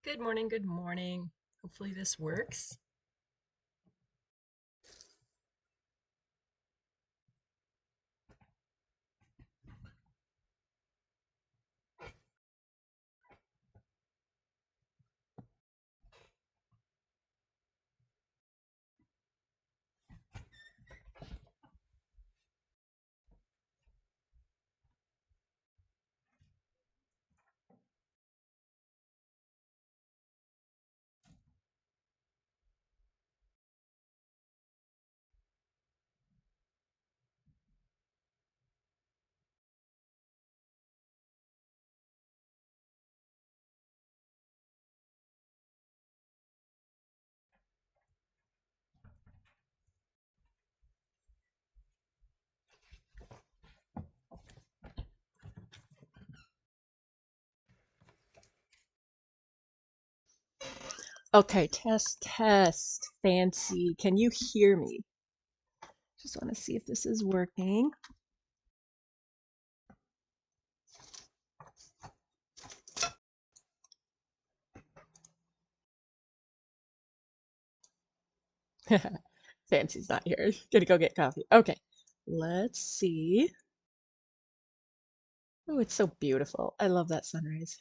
Good morning, good morning. Hopefully this works. Okay, test, test. Fancy. Can you hear me? Just want to see if this is working. Fancy's not here. Gonna go get coffee. Okay, let's see. Oh, it's so beautiful. I love that sunrise.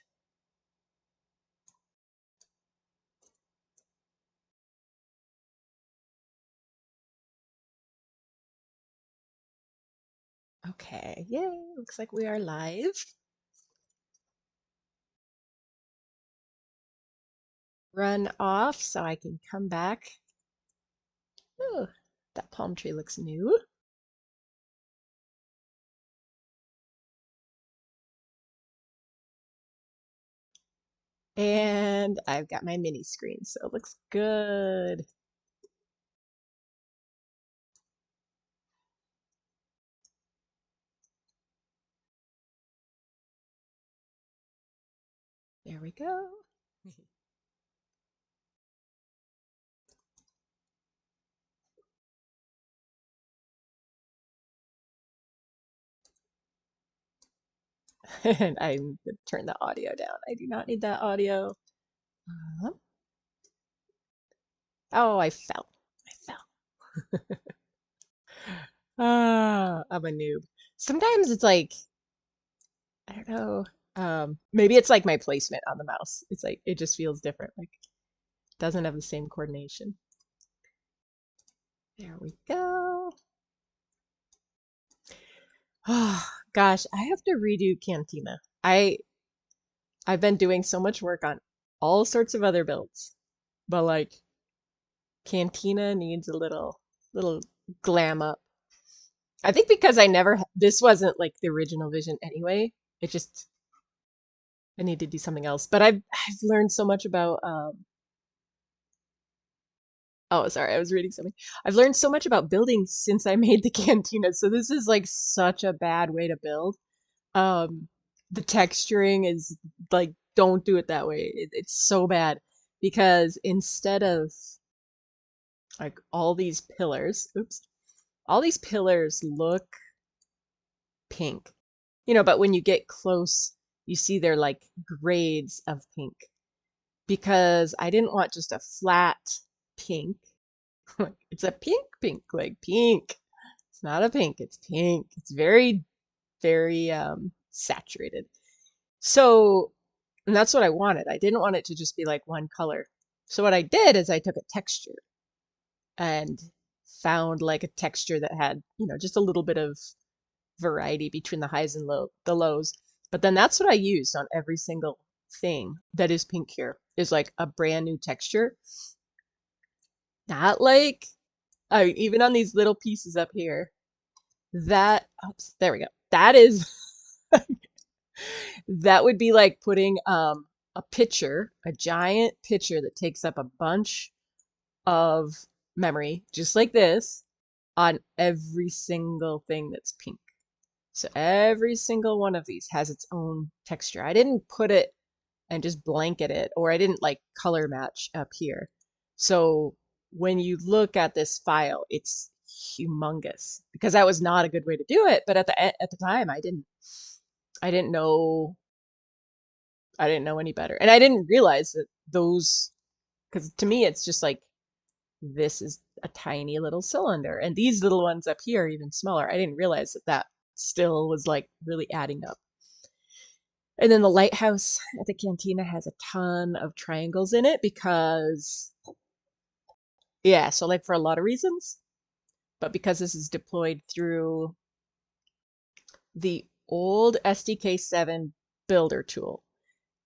Okay, yay. Looks like we are live. Run off so I can come back. Oh, that palm tree looks new. And I've got my mini screen, so it looks good. There we go. And I'm gonna turn the audio down. I do not need that audio. Uh, oh, I fell. I fell. Ah, I'm a noob. Sometimes it's like, I don't know. Maybe it's like my placement on the mouse. It's like it just feels different. Like doesn't have the same coordination. There we go. Oh, gosh, I have to redo Cantina. I've been doing so much work on all sorts of other builds, but like Cantina needs a little glam up. I think because this wasn't like the original vision anyway. It just I need to do something else. But I've learned so much about oh, sorry, I was reading something. I've learned so much about building since I made the cantina. So this is like such a bad way to build. Um the texturing is like don't do it that way. It's so bad because instead of like all these pillars look pink. But when you get close, you see they're like grades of pink because I didn't want just a flat pink. It's a pink pink, like pink. It's not a pink, it's pink. It's very, very saturated. So, and that's what I wanted. I didn't want it to just be like one color. So what I did is I took a texture and found like a texture that had, just a little bit of variety between the highs and the lows. But then that's what I used on every single thing that is pink here is like a brand new texture. Not like even on these little pieces up here. Oops, there we go. That is that would be like putting a giant pitcher that takes up a bunch of memory, just like this, on every single thing that's pink. So every single one of these has its own texture. I didn't put it and just blanket it, or I didn't like color match up here. So when you look at this file, it's humongous because that was not a good way to do it. But at the time, I didn't know I didn't know any better. And I didn't realize that those, because to me, it's just like, this is a tiny little cylinder. And these little ones up here are even smaller. I didn't realize that that still was like really adding up. And then the lighthouse at the cantina has a ton of triangles in it because, yeah, so like for a lot of reasons, but because this is deployed through the old SDK7 builder tool,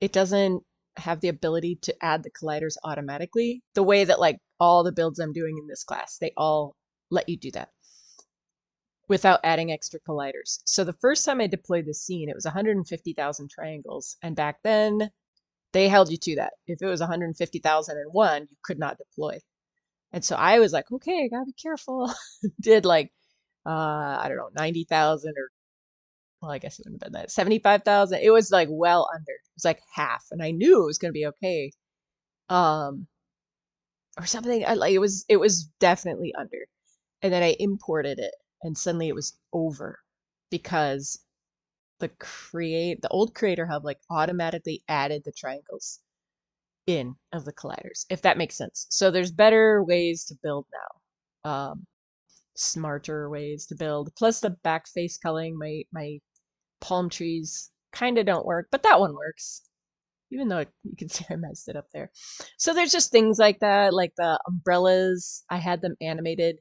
it doesn't have the ability to add the colliders automatically the way that like all the builds I'm doing in this class, they all let you do that without adding extra colliders. So the first time I deployed the scene, it was 150,000 triangles. And back then they held you to that. If it was 150,001, you could not deploy. And so I was like, okay, I gotta be careful. Did like, I don't know, 90,000 or, well, I guess it wouldn't have been that, 75,000. It was like well under. It was like half. And I knew it was going to be okay. Um, or something. Like it was definitely under. And then I imported it and suddenly it was over because the old creator hub like automatically added the triangles in of the colliders, if that makes sense. So there's better ways to build now. Smarter ways to build. Plus the back face culling, my palm trees kind of don't work, but that one works. Even though you can see I messed it up there. So there's just things like that, like the umbrellas. I had them animated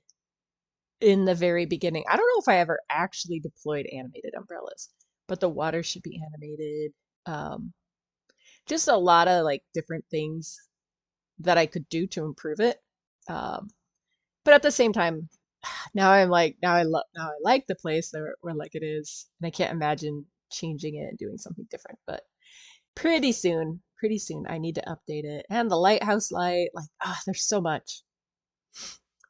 in the very beginning. I don't know if I ever actually deployed animated umbrellas, but the water should be animated. Um, just a lot of like different things that I could do to improve it. Um, but at the same time, now I'm like, now I like the place where like it is, and I can't imagine changing it and doing something different. But pretty soon, I need to update it. And the lighthouse light, like, there's so much.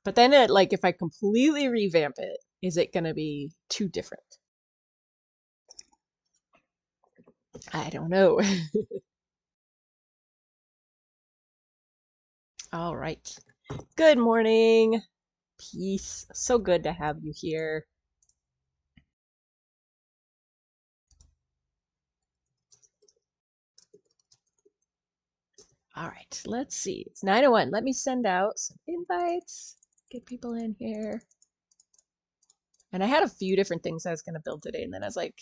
But then it, like, if I completely revamp it, is it gonna be too different? I don't know. All right. Good morning. Peace. So good to have you here. All right, let's see. It's 9:01. Let me send out some invites, get people in here. And I had a few different things I was going to build today, and then I was like,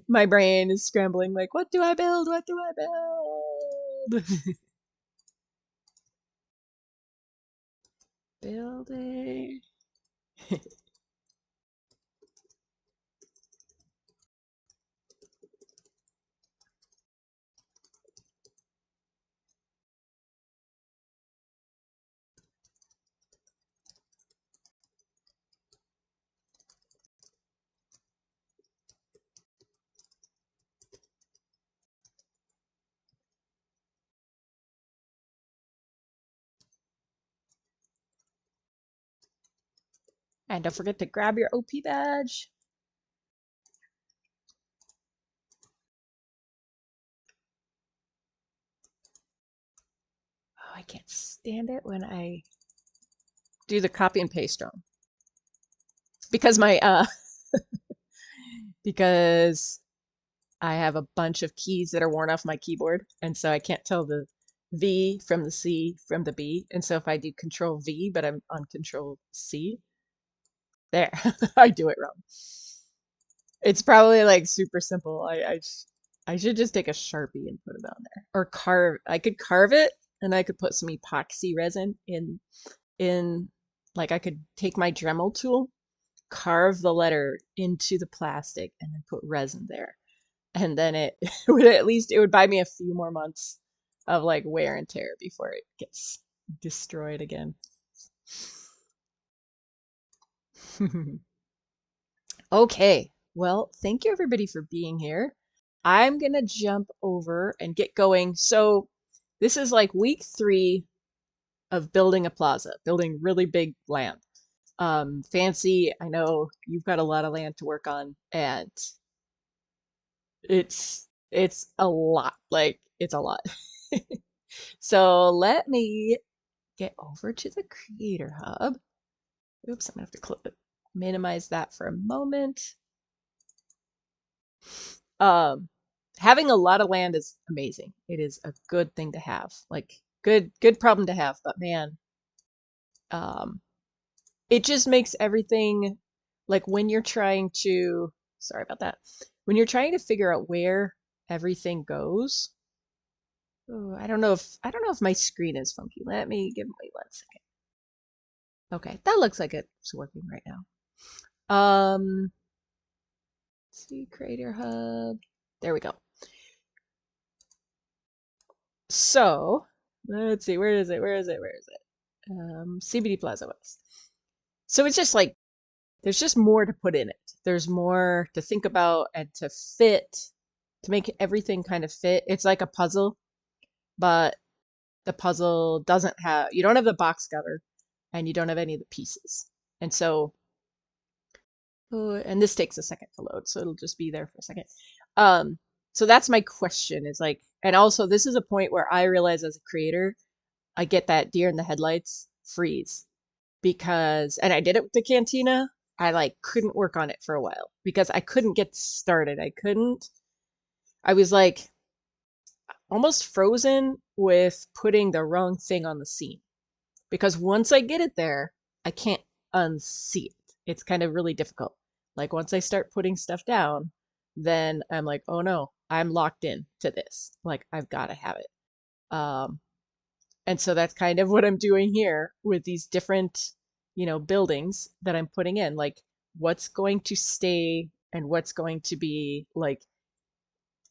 my brain is scrambling, like, what do I build? What do I build? Building. And don't forget to grab your OP badge. Oh, I can't stand it when I do the copy and paste wrong. Because because I have a bunch of keys that are worn off my keyboard, and so I can't tell the V from the C from the B. And so if I do Control V, but I'm on Control C, there, I do it wrong. It's probably like super simple. I should just take a Sharpie and put it on there, or carve. I could carve it, and I could put some epoxy resin in. Like I could take my Dremel tool, carve the letter into the plastic, and then put resin there. And then it would at least it would buy me a few more months of like wear and tear before it gets destroyed again. Okay, well, thank you everybody for being here. I'm gonna jump over and get going. So this is like week 3 of building a plaza, building really big land. Fancy, I know you've got a lot of land to work on, and it's a lot. Like it's a lot. So let me get over to the Creator Hub. Oops, I'm gonna have to minimize that for a moment. Um, Having a lot of land is amazing. It is a good thing to have. Like good problem to have, but man, um it just makes everything like when you're trying to, sorry about that. When you're trying to figure out where everything goes. Oh, I don't know if my screen is funky. Let me give me 1 second. Okay, that looks like it's working right now. Let's see, Creator Hub. There we go. So let's see, where is it? Where is it? Where is it? CBD Plaza West. So it's just like there's just more to put in it. There's more to think about and to fit, to make everything kind of fit. It's like a puzzle, but the puzzle doesn't have, you don't have the box cover and you don't have any of the pieces. And so, oh, and this takes a second to load, so it'll just be there for a second. Um, so that's my question is like, and also this is a point where I realize as a creator, I get that deer in the headlights freeze because, and I did it with the cantina. I like couldn't work on it for a while because I couldn't get started. I was like almost frozen with putting the wrong thing on the scene because once I get it there, I can't unsee it. It's kind of really difficult. Like once I start putting stuff down, then I'm like, oh no, I'm locked in to this. Like I've got to have it. And so that's kind of what I'm doing here with these different, buildings that I'm putting in. Like what's going to stay and what's going to be like,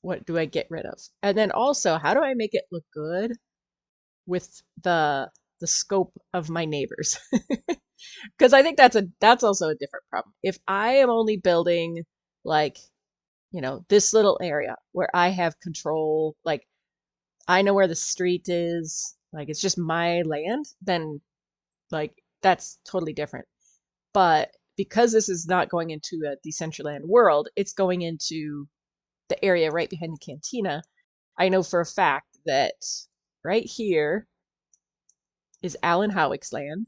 what do I get rid of? And then also, how do I make it look good with the scope of my neighbors? Because I think that's also a different problem. If I am only building like, this little area where I have control, like I know where the street is, like it's just my land, then like that's totally different. But because this is not going into a Decentraland world, it's going into the area right behind the cantina. I know for a fact that right here is Alan Howick's land.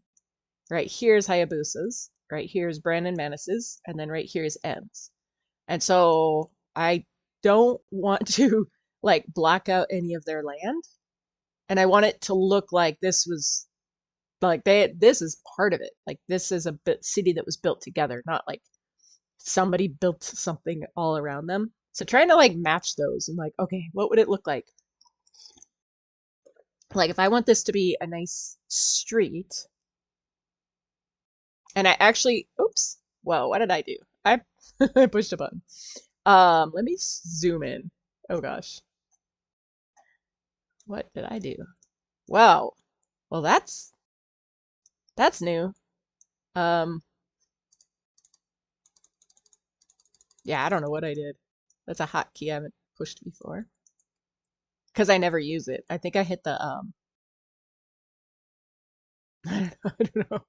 Right here is Hayabusa's. Right here is Brandon Manus's. And then right here is M's. And so I don't want to like block out any of their land. And I want it to look like this was like this is part of it. Like this is a city that was built together, not like somebody built something all around them. So trying to like match those and like, okay, what would it look like? Like if I want this to be a nice street, and I actually, oops, whoa, what did I do? I I pushed a button. Let me zoom in. Oh gosh, what did I do? Wow. Well, that's new. Um, yeah, I don't know what I did. That's a hotkey I haven't pushed before because I never use it. I think I hit the I don't know.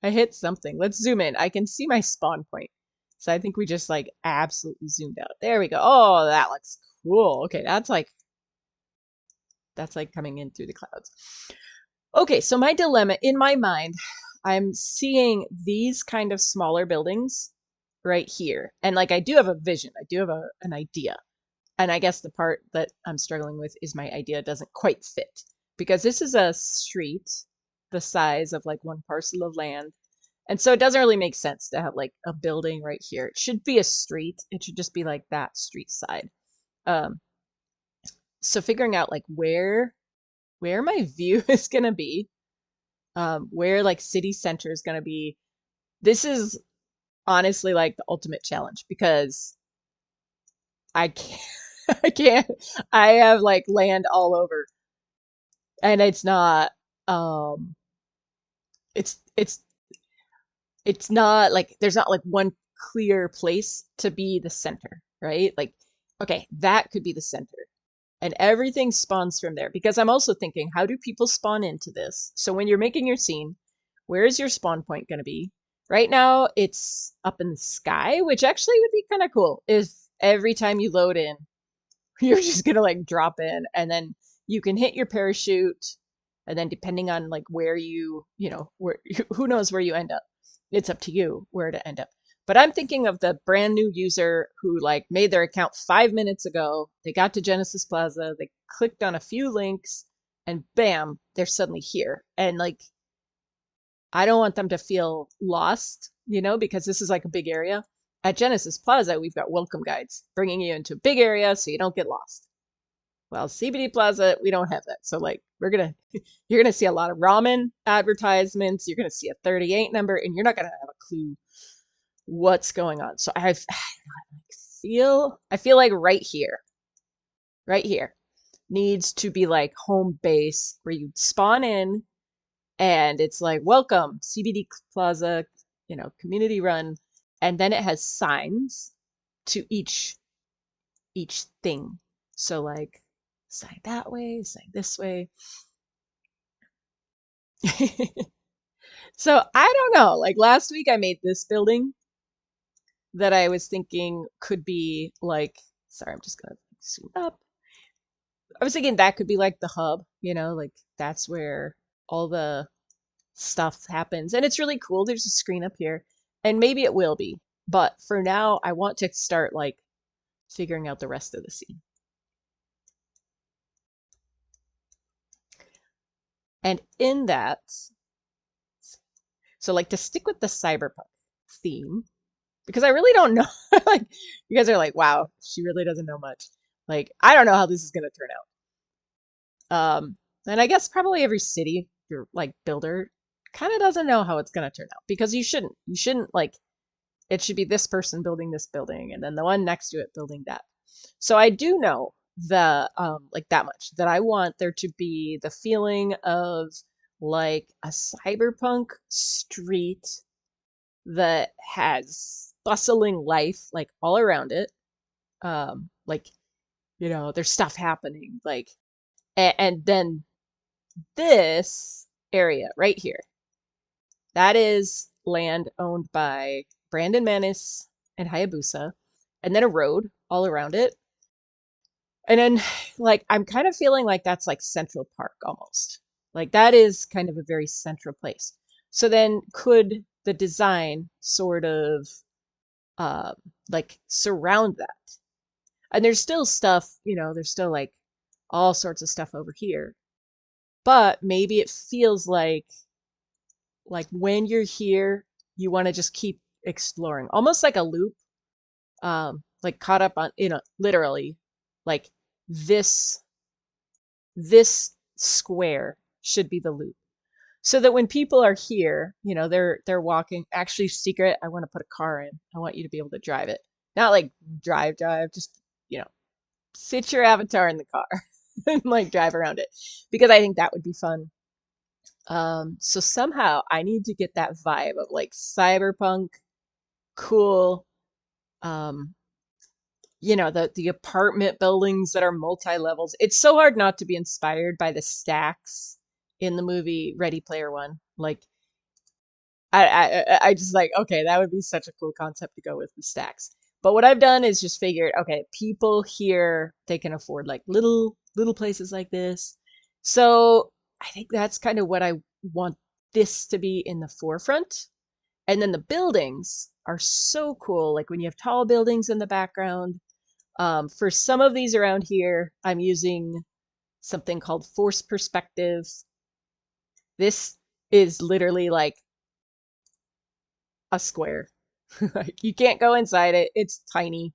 I hit something. Let's zoom in. I can see my spawn point. So I think we just like absolutely zoomed out. There we go. Oh, that looks cool. Okay, that's like coming in through the clouds. Okay, so my dilemma in my mind, I'm seeing these kind of smaller buildings right here. And like I do have a vision. I do have an idea. And I guess the part that I'm struggling with is my idea doesn't quite fit because this is a street the size of like one parcel of land. And so it doesn't really make sense to have like a building right here. It should be a street. It should just be like that street side. Um, so figuring out like where my view is gonna be, where like city center is gonna be. This is honestly like the ultimate challenge because I can't I can't I have like land all over and it's not um it's it's not like there's not like one clear place to be the center, right? Like, okay, that could be the center. And everything spawns from there because I'm also thinking, how do people spawn into this? So when you're making your scene, where is your spawn point going to be? Right now, it's up in the sky, which actually would be kind of cool if every time you load in, you're just going to like drop in and then you can hit your parachute. And then depending on like where where who knows where you end up. It's up to you where to end up. But I'm thinking of the brand new user who like made their account 5 minutes ago. They got to Genesis Plaza, they clicked on a few links, and bam, they're suddenly here. And like, I don't want them to feel lost, because this is like a big area. At Genesis Plaza, we've got welcome guides bringing you into a big area so you don't get lost. Well, CBD Plaza, we don't have that. So like you're gonna see a lot of ramen advertisements. You're gonna see a 38 number, and you're not gonna have a clue what's going on. So I feel like right here needs to be like home base where you spawn in and it's like welcome CBD Plaza, community run, and then it has signs to each thing. So like sign that way, sign this way. So I don't know. Like last week I made this building that I was thinking could be like, sorry, I'm just gonna zoom up. I was thinking that could be like the hub, like that's where all the stuff happens. And it's really cool. There's a screen up here, and maybe it will be. But for now, I want to start like figuring out the rest of the scene. And in that, so like to stick with the cyberpunk theme, because I really don't know. Like, you guys are like, wow, she really doesn't know much. Like, I don't know how this is going to turn out. And I guess probably every city, your like builder kind of doesn't know how it's going to turn out, because you shouldn't like, it should be this person building this building and then the one next to it building that. So I do know the like that much, that I want there to be the feeling of like a cyberpunk street that has bustling life like all around it. Like, there's stuff happening, like, and then this area right here, that is land owned by Brandon Manis and Hayabusa, and then a road all around it. And then, like, I'm kind of feeling like that's like Central Park almost. Like, that is kind of a very central place. So then, could the design sort of uh, like surround that? And there's still stuff, there's still like all sorts of stuff over here. But maybe it feels like when you're here, you want to just keep exploring, almost like a loop, like caught up on, literally, like this this square should be the loop, so that when people are here, they're walking. Actually, secret, I want to put a car in. I want you to be able to drive it, not like drive, just sit your avatar in the car and like drive around it, because I think that would be fun. So somehow I need to get that vibe of like cyberpunk, cool. Um, the apartment buildings that are multi-levels. It's so hard not to be inspired by the stacks in the movie Ready Player One. Like, I just like, okay, that would be such a cool concept to go with the stacks. But what I've done is just figured, okay, people here, they can afford like little places like this. So I think that's kind of what I want this to be in the forefront. And then the buildings are so cool. Like when you have tall buildings in the background. For some of these around here, I'm using something called force perspective. This is literally like a square. Like, you can't go inside it. It's tiny.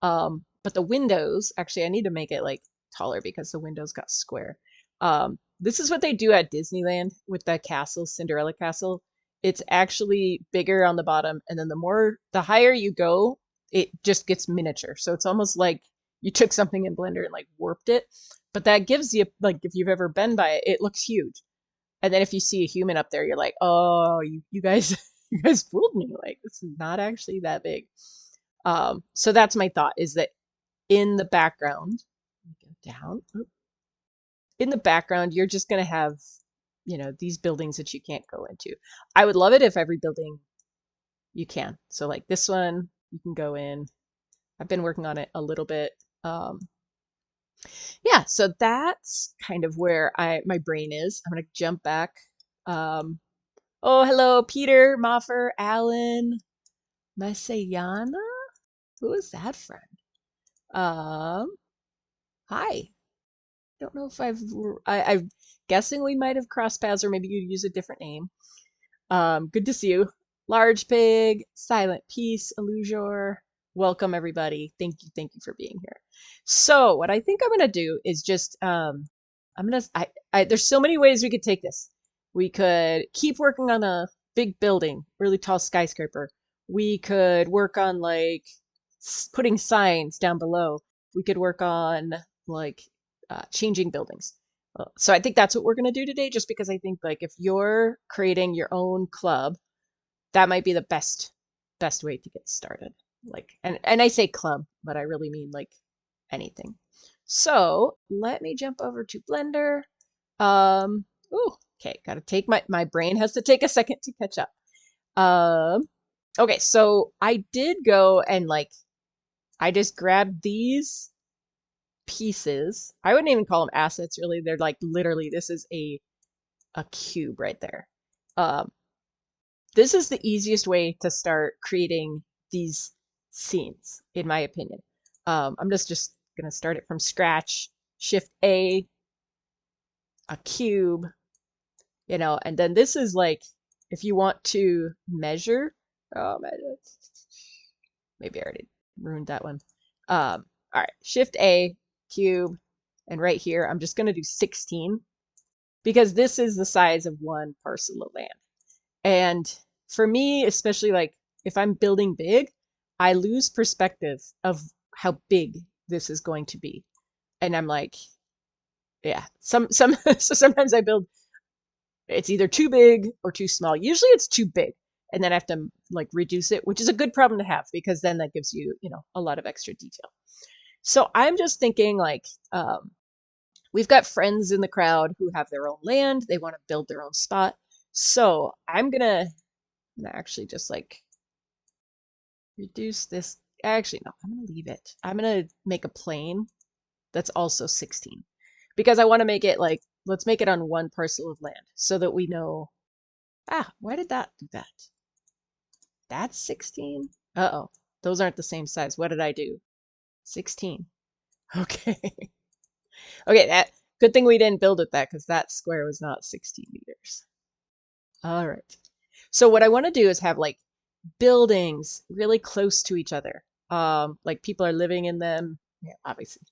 But the windows, actually, I need to make it like taller because the windows got square. This is what they do at Disneyland with the castle, Cinderella Castle. It's actually bigger on the bottom, and then the higher you go, it just gets miniature. So it's almost like you took something in Blender and like warped it. But that gives you, like, if you've ever been by it, it looks huge. And then if you see a human up there, you're like, oh, you guys, you guys fooled me. Like, this is not actually that big. So that's my thought, is that in the background, go down, in the background, you're just going to have, these buildings that you can't go into. I would love it if every building you can. So like this one, you can go in. I've been working on it a little bit. Yeah, so that's kind of where my brain is. I'm gonna jump back. Oh, hello, Peter, Moffer, Alan, Masayana? Who is that friend? Um, Hi. Don't know if I'm guessing we might have crossed paths, or maybe you use a different name. Good to see you. Large Pig, Silent Peace, Illusion. Welcome everybody. Thank you for being here. So what I think I'm gonna do is just I'm gonna there's so many ways we could take this. We could keep working on a big building, really tall skyscraper. We could work on like putting signs down below. We could work on like changing buildings. So I think that's what we're going to do today, just because I think like if you're creating your own club, that might be the best way to get started. Like, and I say club, but I really mean like anything. So let me jump over to Blender. Oh, okay, gotta take my brain has to take a second to catch up. Um, okay, so I did go and like I just grabbed these pieces. I wouldn't even call them assets really. They're like literally this is a cube right there. Um, this is the easiest way to start creating these scenes, in my opinion. I'm just gonna start it from scratch. Shift a cube, and then this is like if you want to measure. Oh man, maybe I already ruined that one. All right, Shift A, cube, and right here I'm just gonna do 16 because this is the size of one parcel of land. And for me, especially like if I'm building big, I lose perspective of how big this is going to be. And I'm like, yeah, some so sometimes I build it's either too big or too small. Usually it's too big. And then I have to like reduce it, which is a good problem to have because then that gives you, a lot of extra detail. So I'm just thinking like we've got friends in the crowd who have their own land. They want to build their own spot. So I'm gonna actually just like reduce this. Actually, no, I'm gonna leave it. I'm gonna make a plane that's also 16 because I want to make it like, let's make it on one parcel of land so that we know, why did that do that? That's 16? Uh-oh, those aren't the same size. What did I do? 16. Okay. Okay, that good thing we didn't build it that because that square was not 16 meters. All right. So what I want to do is have like buildings really close to each other. Like people are living in them. Yeah, obviously.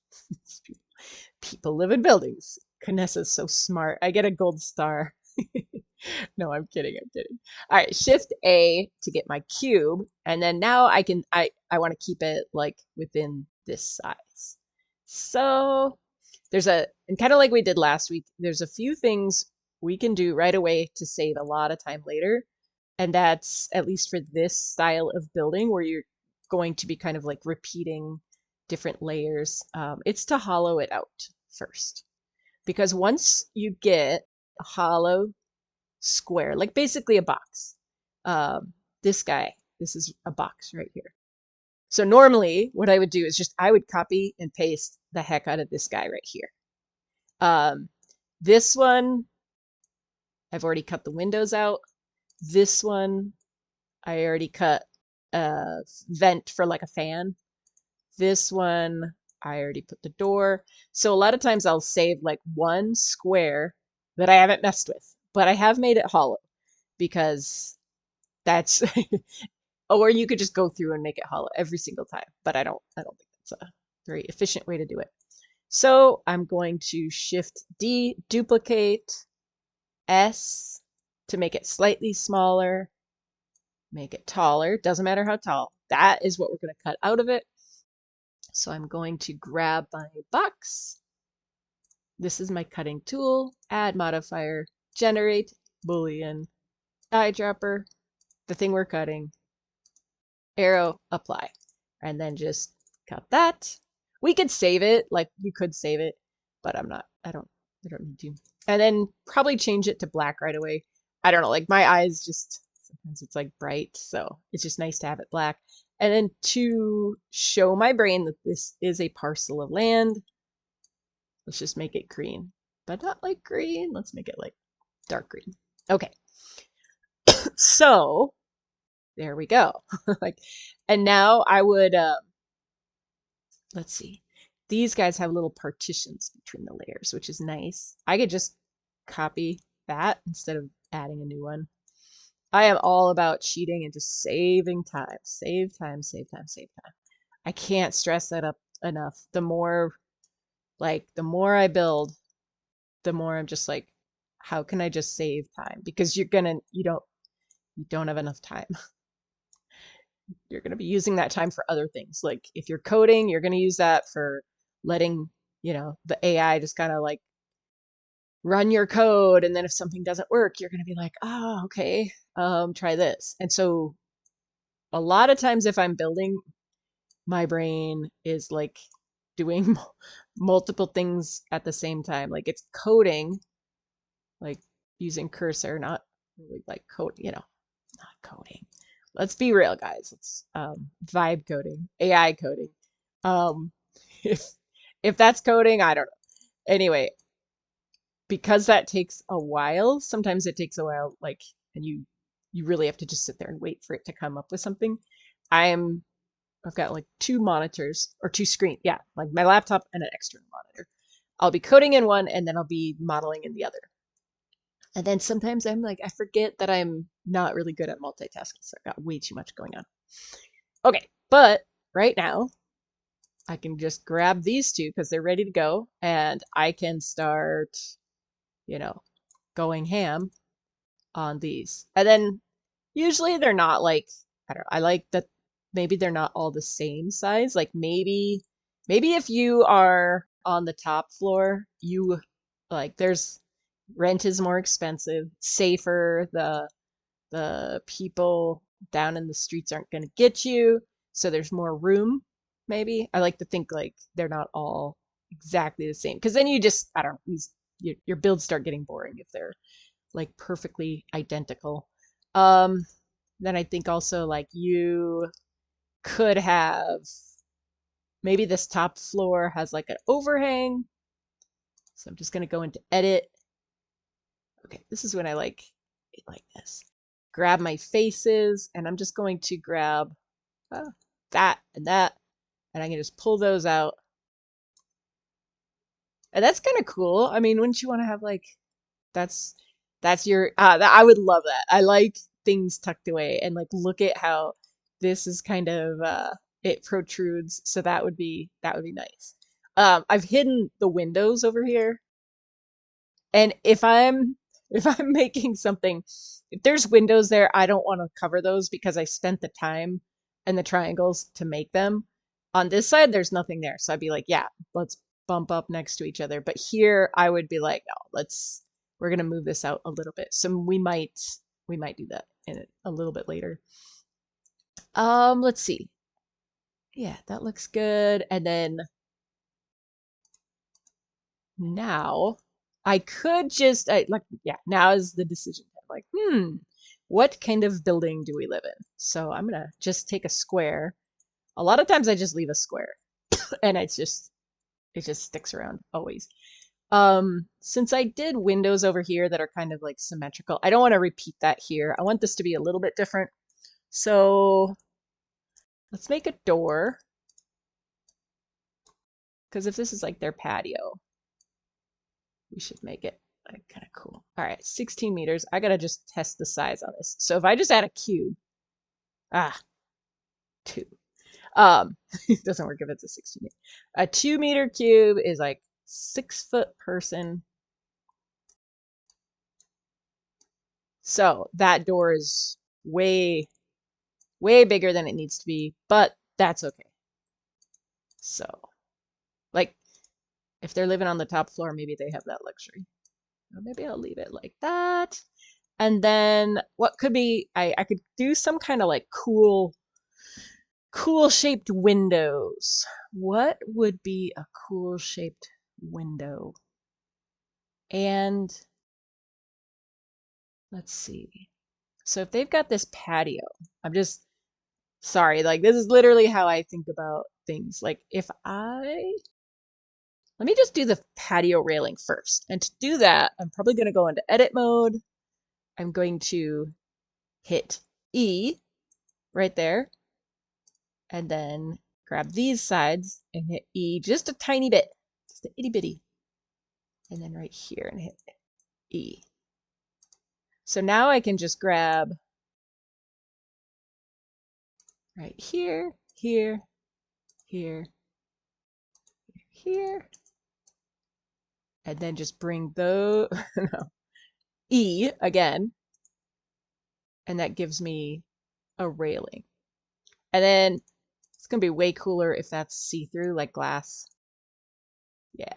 People live in buildings. Canessa's so smart. I get a gold star. No, I'm kidding. I'm kidding. All right, Shift A to get my cube, and then now I want to keep it like within this size. So and kind of like we did last week, there's a few things we can do right away to save a lot of time later. And that's at least for this style of building where you're going to be kind of like repeating different layers. It's to hollow it out first. Because once you get a hollow square, like basically a box, this is a box right here. So normally what I would do is I would copy and paste the heck out of this guy right here. This one, I've already cut the windows out. This one, I already cut a vent for like a fan. This one, I already put the door. So a lot of times I'll save like one square that I haven't messed with, but I have made it hollow because that's, or you could just go through and make it hollow every single time, but I don't think that's a very efficient way to do it. So I'm going to Shift D, duplicate, S to make it slightly smaller, make it taller. Doesn't matter how tall. That is what we're going to cut out of it. So I'm going to grab my box. This is my cutting tool, add modifier, generate, boolean, eyedropper, the thing we're cutting, arrow, apply, and then just cut that. We could save it, like you could save it, but I don't need to. And then probably change it to black right away. I don't know, like my eyes just, sometimes it's like bright, so it's just nice to have it black. And then to show my brain that this is a parcel of land, let's just make it green, but not like green. Let's make it like dark green. Okay. So There we go. Like, and now I would, let's see. These guys have little partitions between the layers, which is nice. I could just copy that instead of adding a new one. I am all about cheating and just saving time. Save time, save time, save time. I can't stress that up enough. The more I build, the more I'm just like, how can I just save time? Because you don't have enough time. You're gonna be using that time for other things. Like if you're coding, you're gonna use that for letting, the AI just kind of like run your code. And then if something doesn't work, you're gonna be like, oh, okay, try this. And so a lot of times if I'm building, my brain is like doing multiple things at the same time. Like it's coding, like using cursor, not really like code, not coding. Let's be real, guys. It's vibe coding, AI coding. Um, if if that's coding, I don't know. Anyway, because that takes a while, sometimes it takes a while, like, and you really have to just sit there and wait for it to come up with something. I've got like two monitors or two screen, yeah, like my laptop and an external monitor. I'll be coding in one and then I'll be modeling in the other. And then sometimes I'm like, I forget that I'm not really good at multitasking, so I've got way too much going on. Okay, but right now I can just grab these two because they're ready to go, and I can start, you know, going ham on these. And then usually they're not like, I don't know, I like that maybe they're not all the same size. Like maybe if you are on the top floor, you like there's rent is more expensive, safer, the people down in the streets aren't going to get you, so there's more room maybe. I like to think like they're not all exactly the same because then you just I don't know, your builds start getting boring if they're like perfectly identical. Um, then I think also like you could have maybe this top floor has like an overhang. So I'm just going to go into edit. Okay, this is when I like it like this. Grab my faces, and I'm just going to grab that and that, and I can just pull those out. And that's kind of cool. I mean, wouldn't you want to have like that's that's your I would love that. I like things tucked away, and like look at how this is kind of it protrudes, so that would be nice. I've hidden the windows over here, and if I'm making something, if there's windows there, I don't want to cover those because I spent the time and the triangles to make them. On this side, there's nothing there, so I'd be like, yeah, let's bump up next to each other. But here, I would be like, no, we're gonna move this out a little bit. So we might do that in a little bit later. Let's see. Yeah, that looks good. And then now I could just like yeah, now is the decision time. Like, what kind of building do we live in? So I'm gonna just take a square. A lot of times I just leave a square and it just sticks around always. Since I did windows over here that are kind of like symmetrical, I don't want to repeat that here. I want this to be a little bit different. So let's make a door. Because if this is like their patio, we should make it like kind of cool. All right, 16 meters. I gotta just test the size on this. So if I just add a cube, 2. It doesn't work if it's a 16 meter. A 2 meter cube is like 6 foot person. So that door is way, way bigger than it needs to be, but that's okay. So, like, if they're living on the top floor, maybe they have that luxury. Or maybe I'll leave it like that. And then what could be, I could do some kind of like cool shaped windows. What would be a cool shaped window? And let's see. So if they've got this patio, I'm just sorry, like this is literally how I think about things. Like let me just do the patio railing first. And to do that, I'm probably going to go into edit mode. I'm going to hit E, right there. And then grab these sides and hit E just a tiny bit, just a itty bitty. And then right here and hit E. So now I can just grab right here, here, here, here, and then just bring those, no, E again, and that gives me a railing. And then it's gonna be way cooler if that's see-through like glass. Yeah.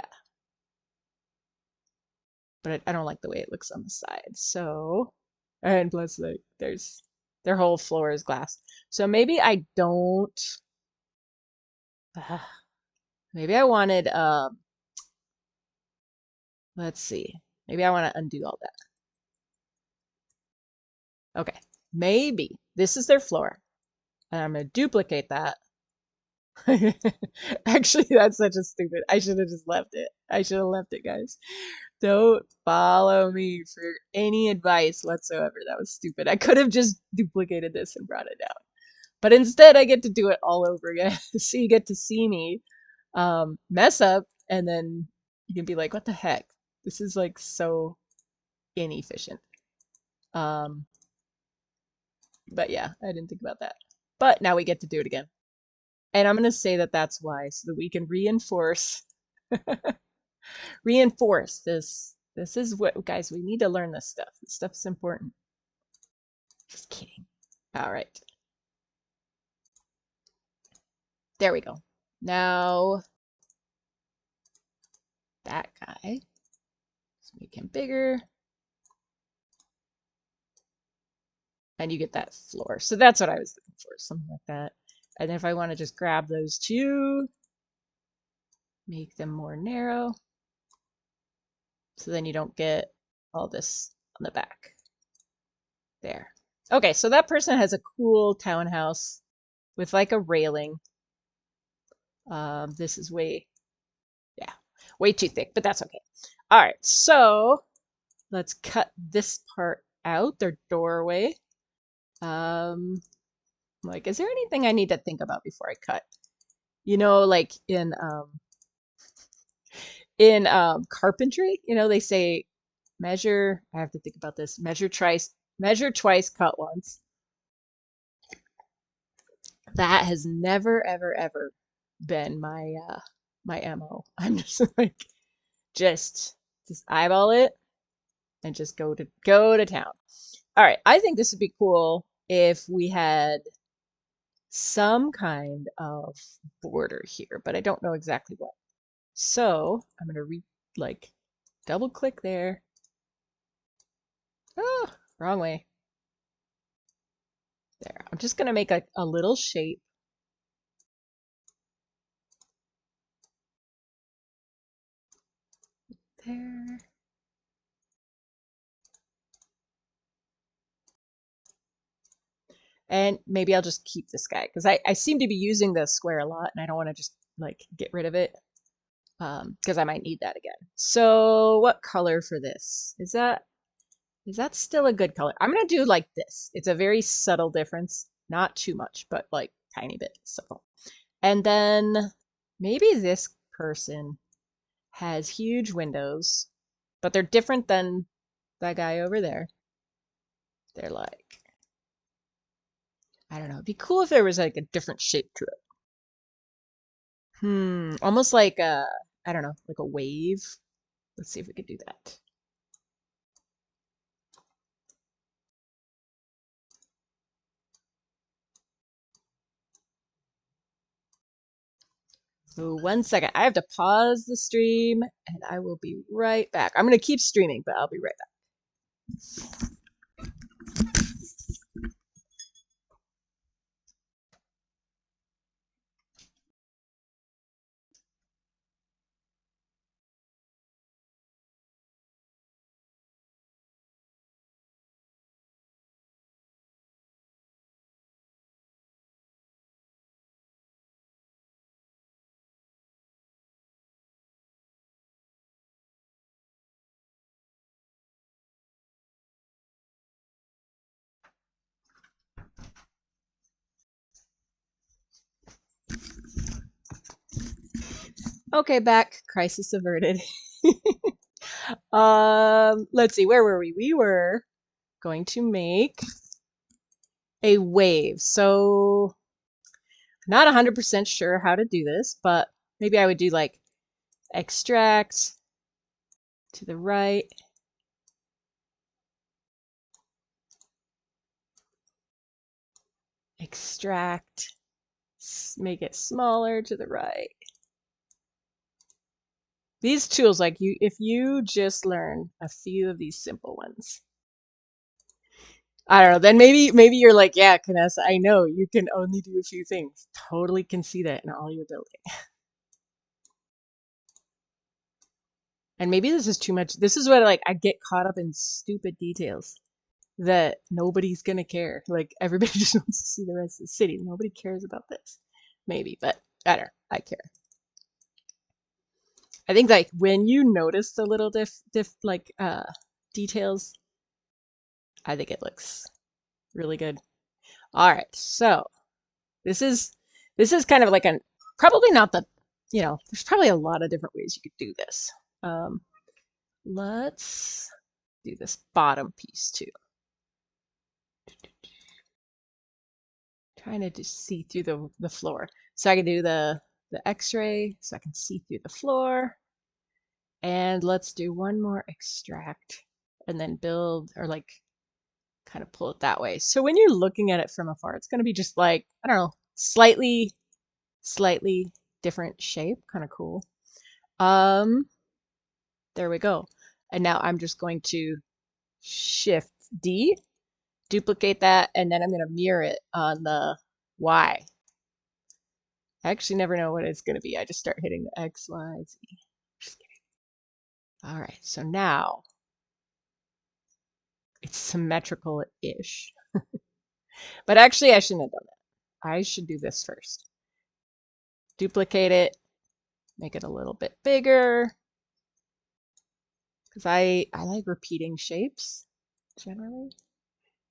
But I don't like the way it looks on the side. So, and plus like their whole floor is glass. So maybe I don't, maybe I wanted, let's see. Maybe I want to undo all that. Okay. Maybe this is their floor. And I'm going to duplicate that. Actually, that's such a stupid. I should have just left it. I should have left it, guys. Don't follow me for any advice whatsoever. That was stupid. I could have just duplicated this and brought it down. But instead, I get to do it all over again. So you get to see me mess up, and then you can be like, what the heck? This is like so inefficient. Um, but yeah, I didn't think about that. But now we get to do it again. And I'm going to say that that's why, so that we can reinforce this. This is what, guys, we need to learn this stuff. This stuff's important. Just kidding. All right. There we go. Now, that guy. Let's make him bigger. And you get that floor. So that's what I was looking for, something like that. And then if I want to just grab those two, make them more narrow. So then you don't get all this on the back. There. Okay, so that person has a cool townhouse with like a railing. This is yeah, way too thick, but that's okay. All right, so let's cut this part out, their doorway. Like, is there anything I need to think about before I cut? You know, like in carpentry, you know, they say measure, I have to think about this, measure twice, cut once. That has never, ever, ever been my MO. I'm just like, just eyeball it and just go to town. All right, I think this would be cool if we had some kind of border here, but I don't know exactly what. So I'm gonna like double click there. Oh, wrong way. There. I'm just gonna make a little shape. There. And maybe I'll just keep this guy because I seem to be using the square a lot and I don't want to just like get rid of it because I might need that again. So what color for this? Is that still a good color? I'm gonna do like this. It's a very subtle difference, not too much, but like tiny bit subtle. And then maybe this person has huge windows, but they're different than that guy over there. They're like, I don't know. It'd be cool if there was like a different shape to it. Almost like I don't know, like a wave. Let's see if we could do that. So 1 second. I have to pause the stream and I will be right back. I'm going to keep streaming, but I'll be right back. Okay, back. Crisis averted. Let's see, where were we? We were going to make a wave. So not 100% sure how to do this, but maybe I would do like extract to the right, extract, make it smaller to the right. These tools, like if you just learn a few of these simple ones, I don't know, then maybe you're like, yeah, Vanessa, I know you can only do a few things. Totally can see that in all your building. And maybe this is too much. This is what like I get caught up in stupid details that nobody's gonna care. Like everybody just wants to see the rest of the city. Nobody cares about this. Maybe, but I don't know. I care. I think like when you notice the little details, I think it looks really good. All right, so this is this is kind of like an probably not the there's probably a lot of different ways you could do this. Um, let's do this bottom piece too. Trying to just see through the floor. So I can do the X-ray so I can see through the floor. And let's do one more extract and then build or like kind of pull it that way. So when you're looking at it from afar, it's going to be just like, I don't know, slightly different shape, kind of cool. Um, there we go. And now I'm just going to Shift D, duplicate that, and then I'm going to mirror it on the Y. I actually never know what it's going to be. I just start hitting the X, Y, Z. Just kidding. All right, so now it's symmetrical-ish. But actually, I shouldn't have done that. I should do this first. Duplicate it, make it a little bit bigger, because I like repeating shapes, generally.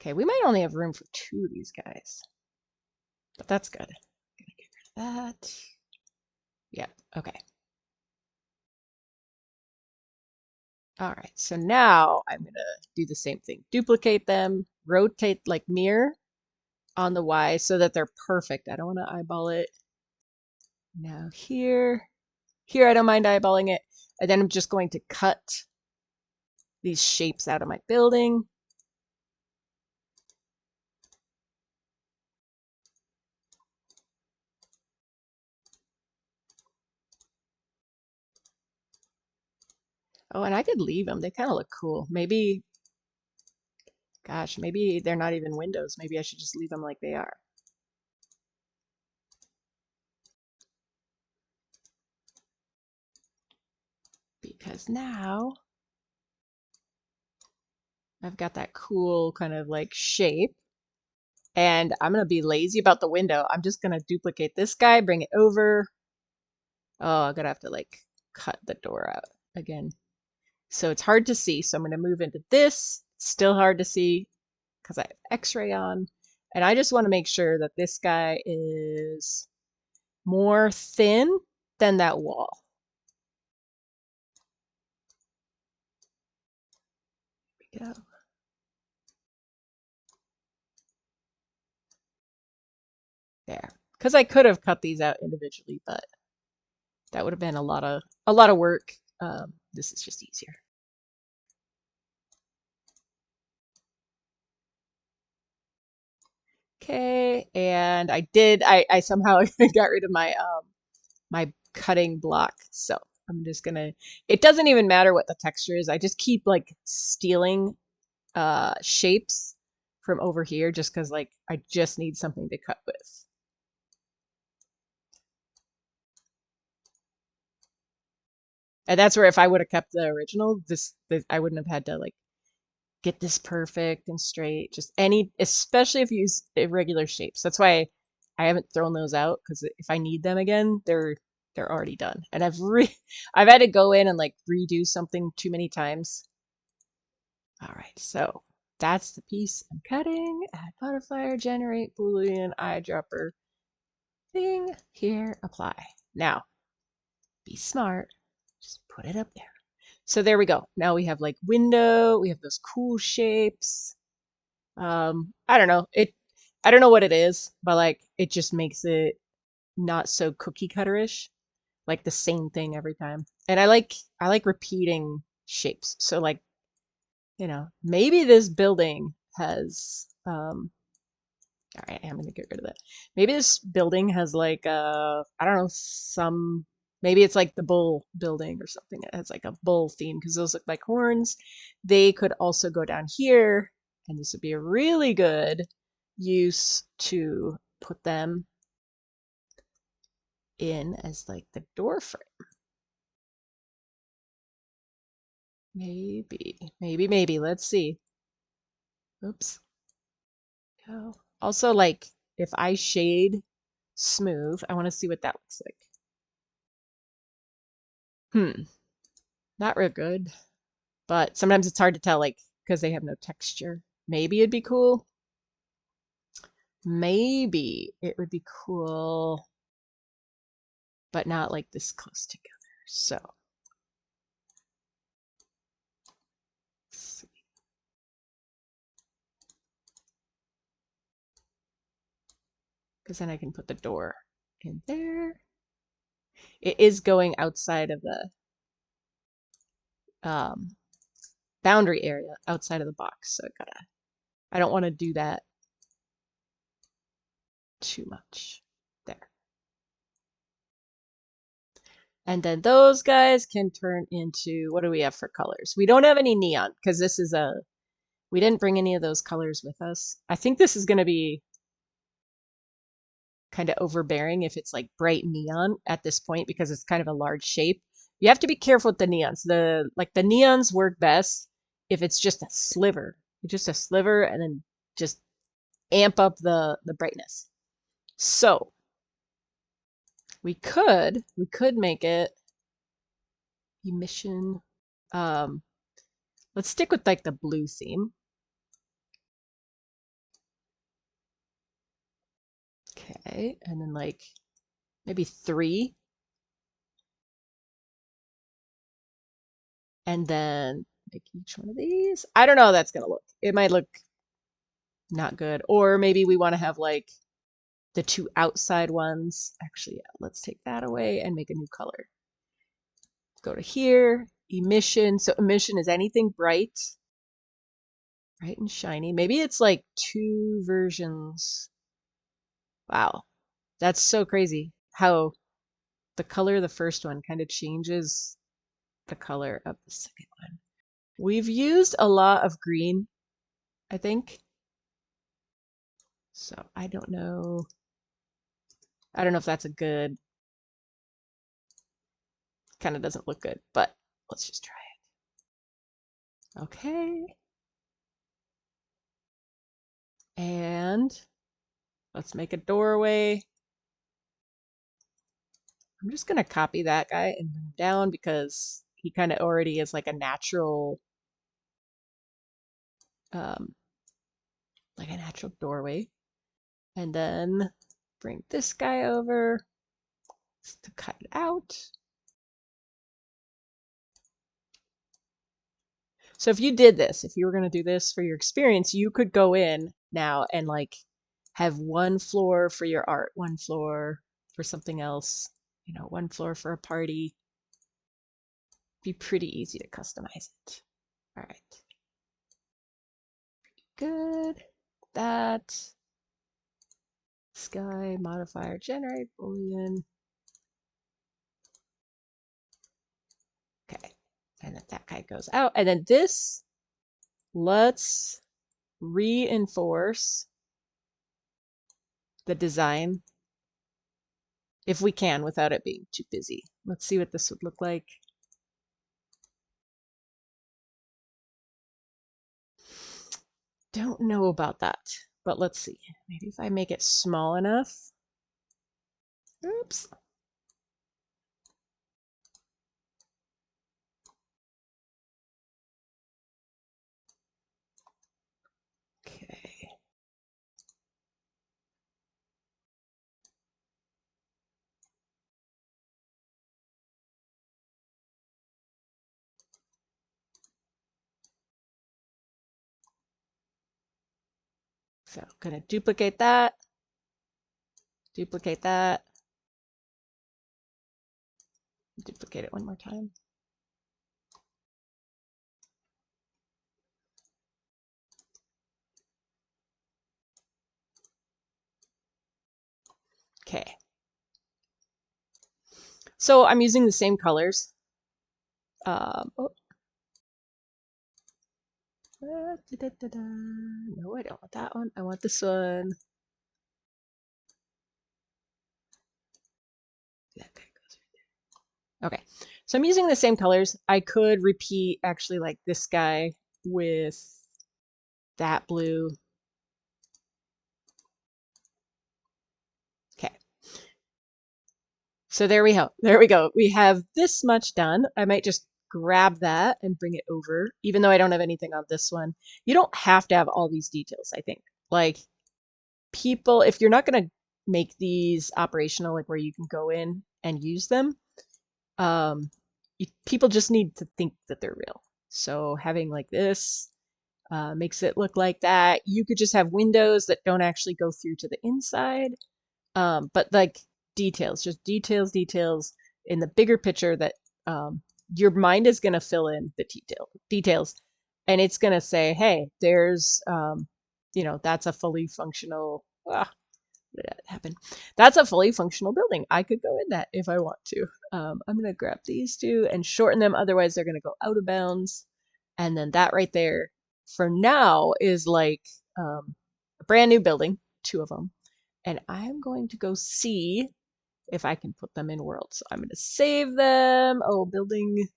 Okay, we might only have room for two of these guys, but that's good. I'm gonna get rid of that. Yep, okay. All right, so now I'm gonna do the same thing. Duplicate them, rotate like mirror on the Y so that they're perfect. I don't want to eyeball it. Now here I don't mind eyeballing it. And then I'm just going to cut these shapes out of my building. Oh, and I could leave them. They kind of look cool. Maybe, gosh, maybe they're not even windows. Maybe I should just leave them like they are. Because now I've got that cool kind of like shape. And I'm going to be lazy about the window. I'm just going to duplicate this guy, bring it over. Oh, I'm going to have to like cut the door out again. So it's hard to see. So I'm going to move into this. Still hard to see because I have X-ray on. And I just want to make sure that this guy is more thin than that wall. There we go. There. Because I could have cut these out individually, but that would have been a lot of work. This is just easier. Okay, and I somehow got rid of my cutting block. So I'm just gonna, it doesn't even matter what the texture is. I just keep like stealing shapes from over here just because like I just need something to cut with. And that's where if I would have kept the original, this I wouldn't have had to like get this perfect and straight. Just any, especially if you use irregular shapes. That's why I haven't thrown those out because if I need them again, they're already done. And I've had to go in and like redo something too many times. All right, so that's the piece I'm cutting. Add modifier, generate Boolean eyedropper thing here. Apply. Now Be smart. Just put it up there. So there we go. Now we have like window, we have those cool shapes. I don't know. I don't know what it is, but like it just makes it not so cookie cutterish, like the same thing every time. And I like repeating shapes. So like, maybe this building has all right, I'm gonna get rid of that. Maybe this building has like I don't know, some maybe it's like the bull building or something. It has like a bull theme because those look like horns. They could also go down here, and this would be a really good use to put them in as like the door frame. Maybe. Let's see. Oops. Go. Also, like if I shade smooth, I want to see what that looks like. Not real good. But sometimes it's hard to tell, like, because they have no texture. Maybe it'd be cool. Maybe it would be cool, but not like this close together. So, let's see. Because then I can put the door in there. It is going outside of the um, boundary area, outside of the box. So I don't want to do that too much. There. And then those guys can turn into, what do we have for colors? We don't have any neon because we didn't bring any of those colors with us. I think this is going to be kind of overbearing if it's like bright neon at this point because it's kind of a large shape. You have to be careful with the neons. The neons work best if it's just a sliver. Just a sliver and then just amp up the brightness. So, we could make it emission. Um, let's stick with like the blue theme. Okay, and then like maybe 3, and then make each one of these. I don't know how that's gonna look. It might look not good, or maybe we want to have like the 2 outside ones. Actually, yeah, let's take that away and make a new color. Go to here, emission. So emission is anything bright, bright and shiny. Maybe it's like 2 versions. Wow, that's so crazy how the color of the first one kind of changes the color of the second one. We've used a lot of green, I think. So I don't know. I don't know if that's a good, kind of doesn't look good, but let's just try it. Okay. And let's make a doorway. I'm just gonna copy that guy and bring him down because he kind of already is like a natural, um, doorway. And then bring this guy over to cut it out. So if you did this, if you were going to do this for your experience, you could go in now and like have 1 floor for your art, 1 floor for something else, 1 floor for a party. Be pretty easy to customize it. All right. Good. That. Sky modifier generate boolean. Okay. And then that guy goes out. And then this, let's reinforce the design if we can without it being too busy. Let's see what this would look like. Don't know about that, but let's see. Maybe if I make it small enough. Oops. Okay. So I'm gonna duplicate that, duplicate it one more time. Okay. So I'm using the same colors. Oh. No, I don't want that one. I want this one. That guy goes right there. Okay. So I'm using the same colors. I could repeat actually like this guy with that blue. Okay. So there we go. There we go. We have this much done. I might just grab that and bring it over, even though I don't have anything on this one. You don't have to have all these details, I think. Like people, if you're not going to make these operational, like where you can go in and use them, people just need to think that they're real. So having like this makes it look like that. You could just have windows that don't actually go through to the inside. But like details, just details in the bigger picture that your mind is going to fill in the details, and it's going to say, hey, there's, that's a fully functional. What did that happen? That's a fully functional building. I could go in that if I want to. I'm going to grab these two and shorten them. Otherwise, they're going to go out of bounds. And then that right there, for now, is like a brand new building, two of them. And I'm going to go see if I can put them in world. So I'm going to save them. Oh, building.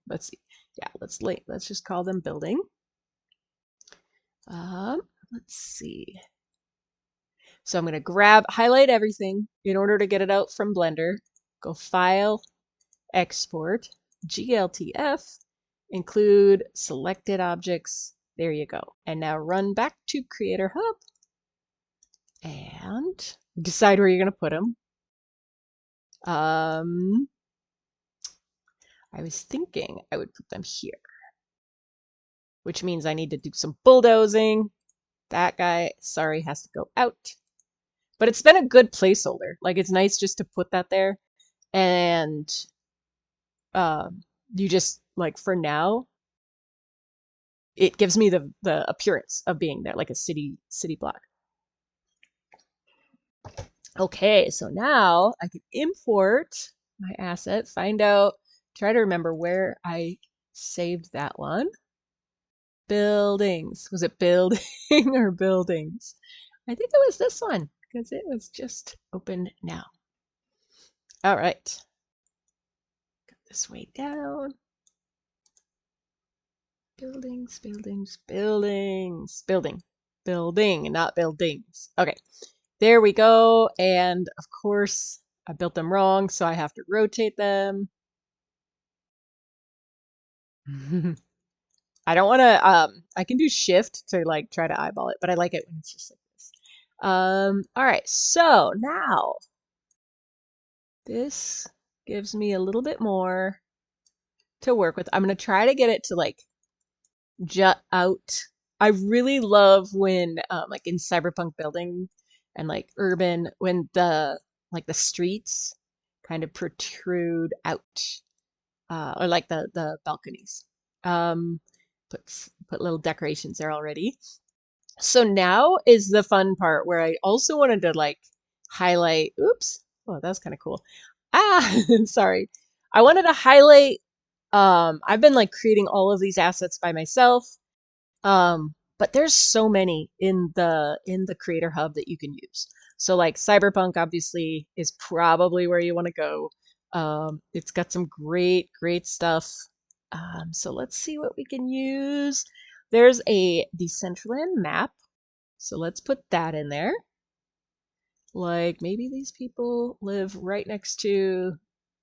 Let's see. Yeah, let's just call them building. Let's see. So I'm going to highlight everything in order to get it out from Blender. Go File, Export, GLTF, include selected objects. There you go. And now run back to Creator Hub and decide where you're going to put them. I was thinking I would put them here, which means I need to do some bulldozing. That guy, sorry, has to go out. But it's been a good placeholder. Like, it's nice just to put that there. And you just, like, for now, it gives me the appearance of being there, like a city block. Okay, so now I can import my asset, find out, try to remember where I saved that one. Buildings. Was it building or buildings? I think it was this one because it was just open now. All right. Got this way down. Buildings, buildings, buildings, building, not buildings. Okay, there we go. And of course, I built them wrong, so I have to rotate them. I don't want to, I can do shift to like try to eyeball it, but I like it when it's just like this. All right, so now this gives me a little bit more to work with. I'm going to try to get it to like jut out. I really love when, like in cyberpunk building and like urban, when the streets kind of protrude out, or like the balconies. Um, put little decorations there already. So now is the fun part where I also wanted to like highlight. Oops. Oh, that's kind of cool. Ah, sorry. I wanted to highlight. I've been like creating all of these assets by myself. But there's so many in the Creator Hub that you can use. So like Cyberpunk obviously is probably where you want to go. It's got some great stuff. So let's see what we can use. There's a Decentraland map. So let's put that in there. Like maybe these people live right next to,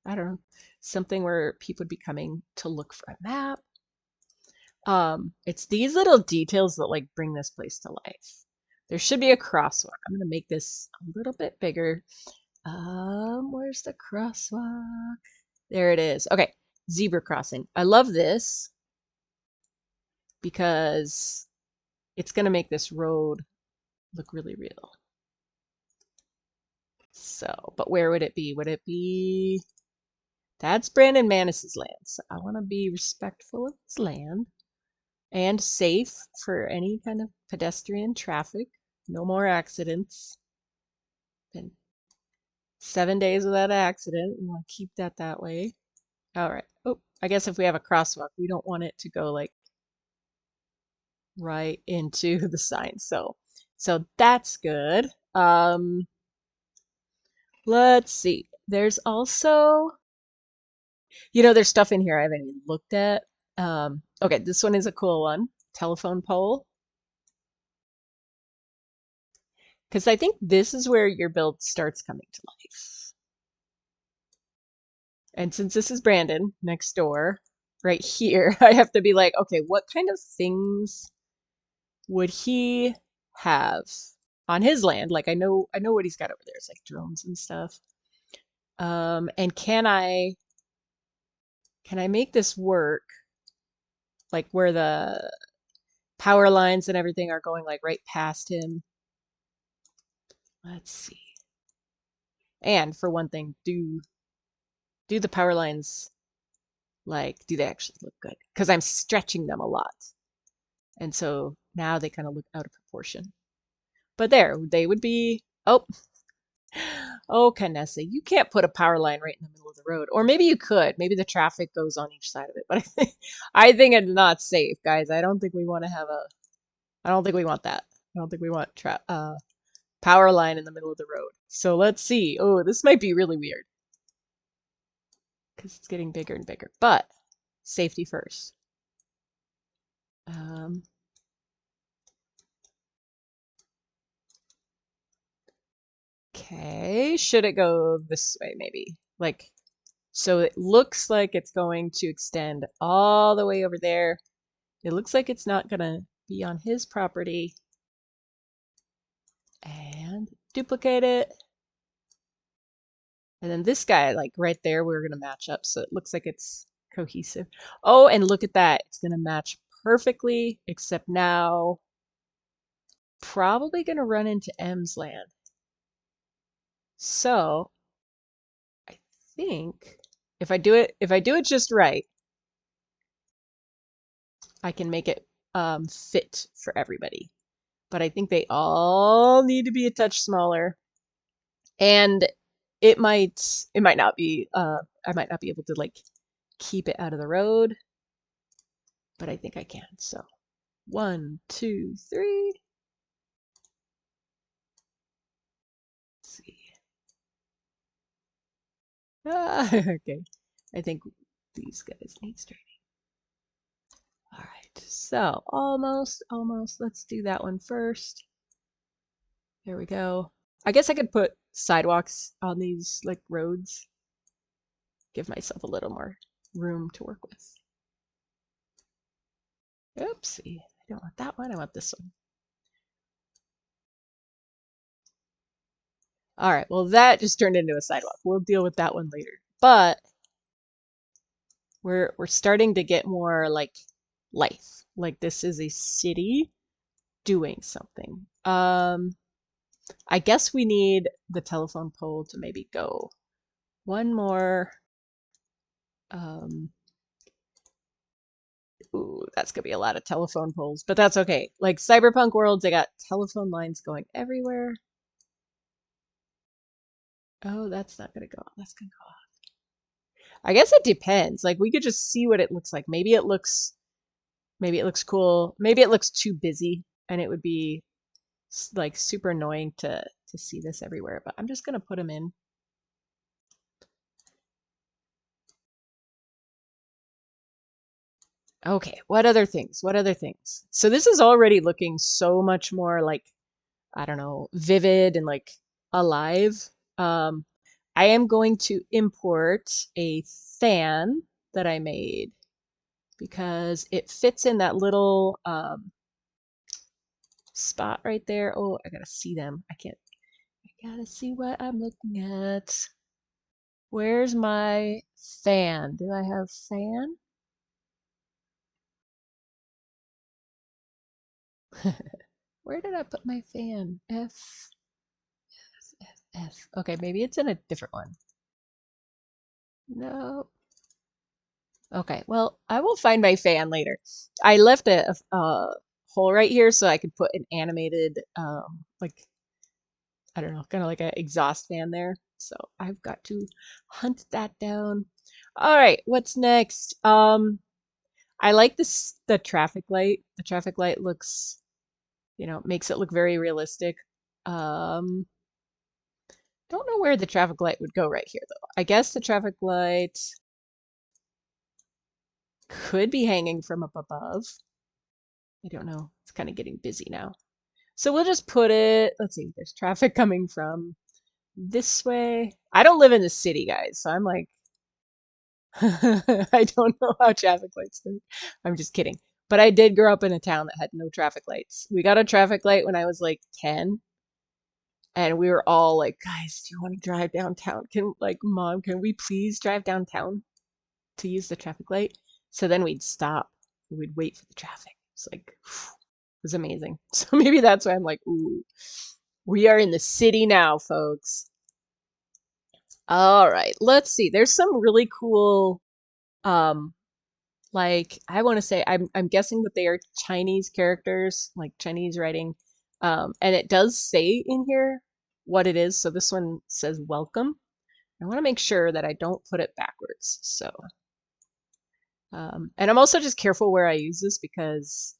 I don't know, something where people would be coming to look for a map. It's these little details that like bring this place to life. There should be a crosswalk. I'm gonna make this a little bit bigger. Where's the crosswalk? There it is. Okay, zebra crossing. I love this because it's gonna make this road look really real. So, but where would it be? Would it be? That's Brandon Manis's land. So I want to be respectful of his land and safe for any kind of pedestrian traffic. No more accidents. Been 7 days without an accident. We want to keep that way. All right. Oh, I guess if we have a crosswalk, we don't want it to go like right into the sign. So that's good. Let's see. There's also, there's stuff in here I haven't even looked at. Okay, this one is a cool one. Telephone pole. Because I think this is where your build starts coming to life. And since this is Brandon next door, right here, I have to be like, okay, what kind of things would he have on his land? Like I know what he's got over there. It's like drones and stuff. And can I make this work? Like where the power lines and everything are going like right past him. Let's see. And for one thing, do the power lines do they actually look good? Because I'm stretching them a lot. And so now they kind of look out of proportion. But there, they would be, oh, oh, Canessa, you can't put a power line right in the middle of the road. Or maybe you could. Maybe the traffic goes on each side of it. But I think it's not safe, guys. I don't think we want to have I don't think we want that. I don't think we want power line in the middle of the road. So let's see. Oh, this might be really weird. Because it's getting bigger and bigger. But safety first. Okay, should it go this way maybe? So it looks like it's going to extend all the way over there. It looks like it's not gonna be on his property. And duplicate it. And then this guy, like right there, we're gonna match up. So it looks like it's cohesive. Oh, and look at that. It's gonna match perfectly, except now probably gonna run into M's land. So I think if I do it just right, I can make it fit for everybody. But I think they all need to be a touch smaller. And it might not be I might not be able to like keep it out of the road, but I think I can. So 1, 2, 3. Let's see. Okay. I think these guys need straightening. All right. So almost. Let's do that one first. There we go. I guess I could put sidewalks on these like roads. Give myself a little more room to work with. Oopsie. I don't want that one. I want this one. All right. Well, that just turned into a sidewalk. We'll deal with that one later. But we're starting to get more like life. Like this is a city doing something. I guess we need the telephone pole to maybe go one more. Ooh, that's gonna be a lot of telephone poles, but that's okay. Like cyberpunk worlds, they got telephone lines going everywhere. Oh, that's not gonna go. That's gonna go off. I guess it depends. Like we could just see what it looks like. Maybe it looks cool. Maybe it looks too busy and it would be like super annoying to see this everywhere, but I'm just gonna put them in. Okay, what other things? What other things? So this is already looking so much more like, I don't know, vivid and like alive. Um, I am going to import a fan that I made because it fits in that little spot right there. Oh, I gotta see them. I gotta see what I'm looking at. Where's my fan? Do I have fan? Where did I put my fan? F. Okay, maybe it's in a different one. No. Okay, well, I will find my fan later. I left a hole right here so I could put an animated, like, I don't know, kind of like an exhaust fan there. So I've got to hunt that down. All right, what's next? I like this, the traffic light. The traffic light looks, makes it look very realistic. Um, don't know where the traffic light would go right here though. I guess the traffic light could be hanging from up above. I don't know. It's kind of getting busy now. So we'll just put it, let's see, there's traffic coming from this way. I don't live in the city, guys, so I'm like, I don't know how traffic lights work. I'm just kidding. But I did grow up in a town that had no traffic lights. We got a traffic light when I was like 10, and we were all like, guys, do you want to drive downtown? Mom, can we please drive downtown to use the traffic light? So then we'd stop. We'd wait for the traffic. It's like, it was amazing. So maybe that's why I'm like, ooh, we are in the city now, folks. All right, let's see. There's some really cool, um, like I want to say, I'm guessing that they are Chinese characters, like Chinese writing, and it does say in here what it is. So this one says welcome. I want to make sure that I don't put it backwards. So, and I'm also just careful where I use this because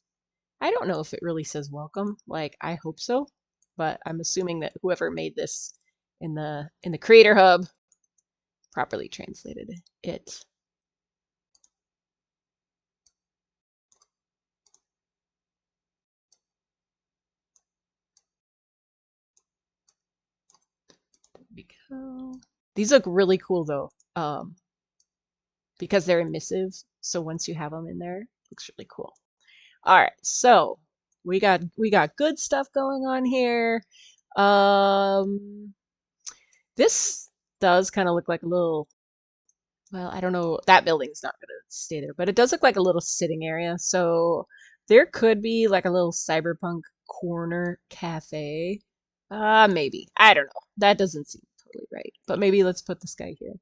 I don't know if it really says welcome. Like I hope so, but I'm assuming that whoever made this in the Creator Hub properly translated it. There we go. These look really cool though, because they're emissive. So once you have them in there, it looks really cool. All right, so we got good stuff going on here. Um, this does kind of look like a little, well, I don't know, that building's not gonna stay there, but it does look like a little sitting area. So there could be like a little cyberpunk corner cafe. Maybe. I don't know. That doesn't seem totally right. But maybe let's put this guy here.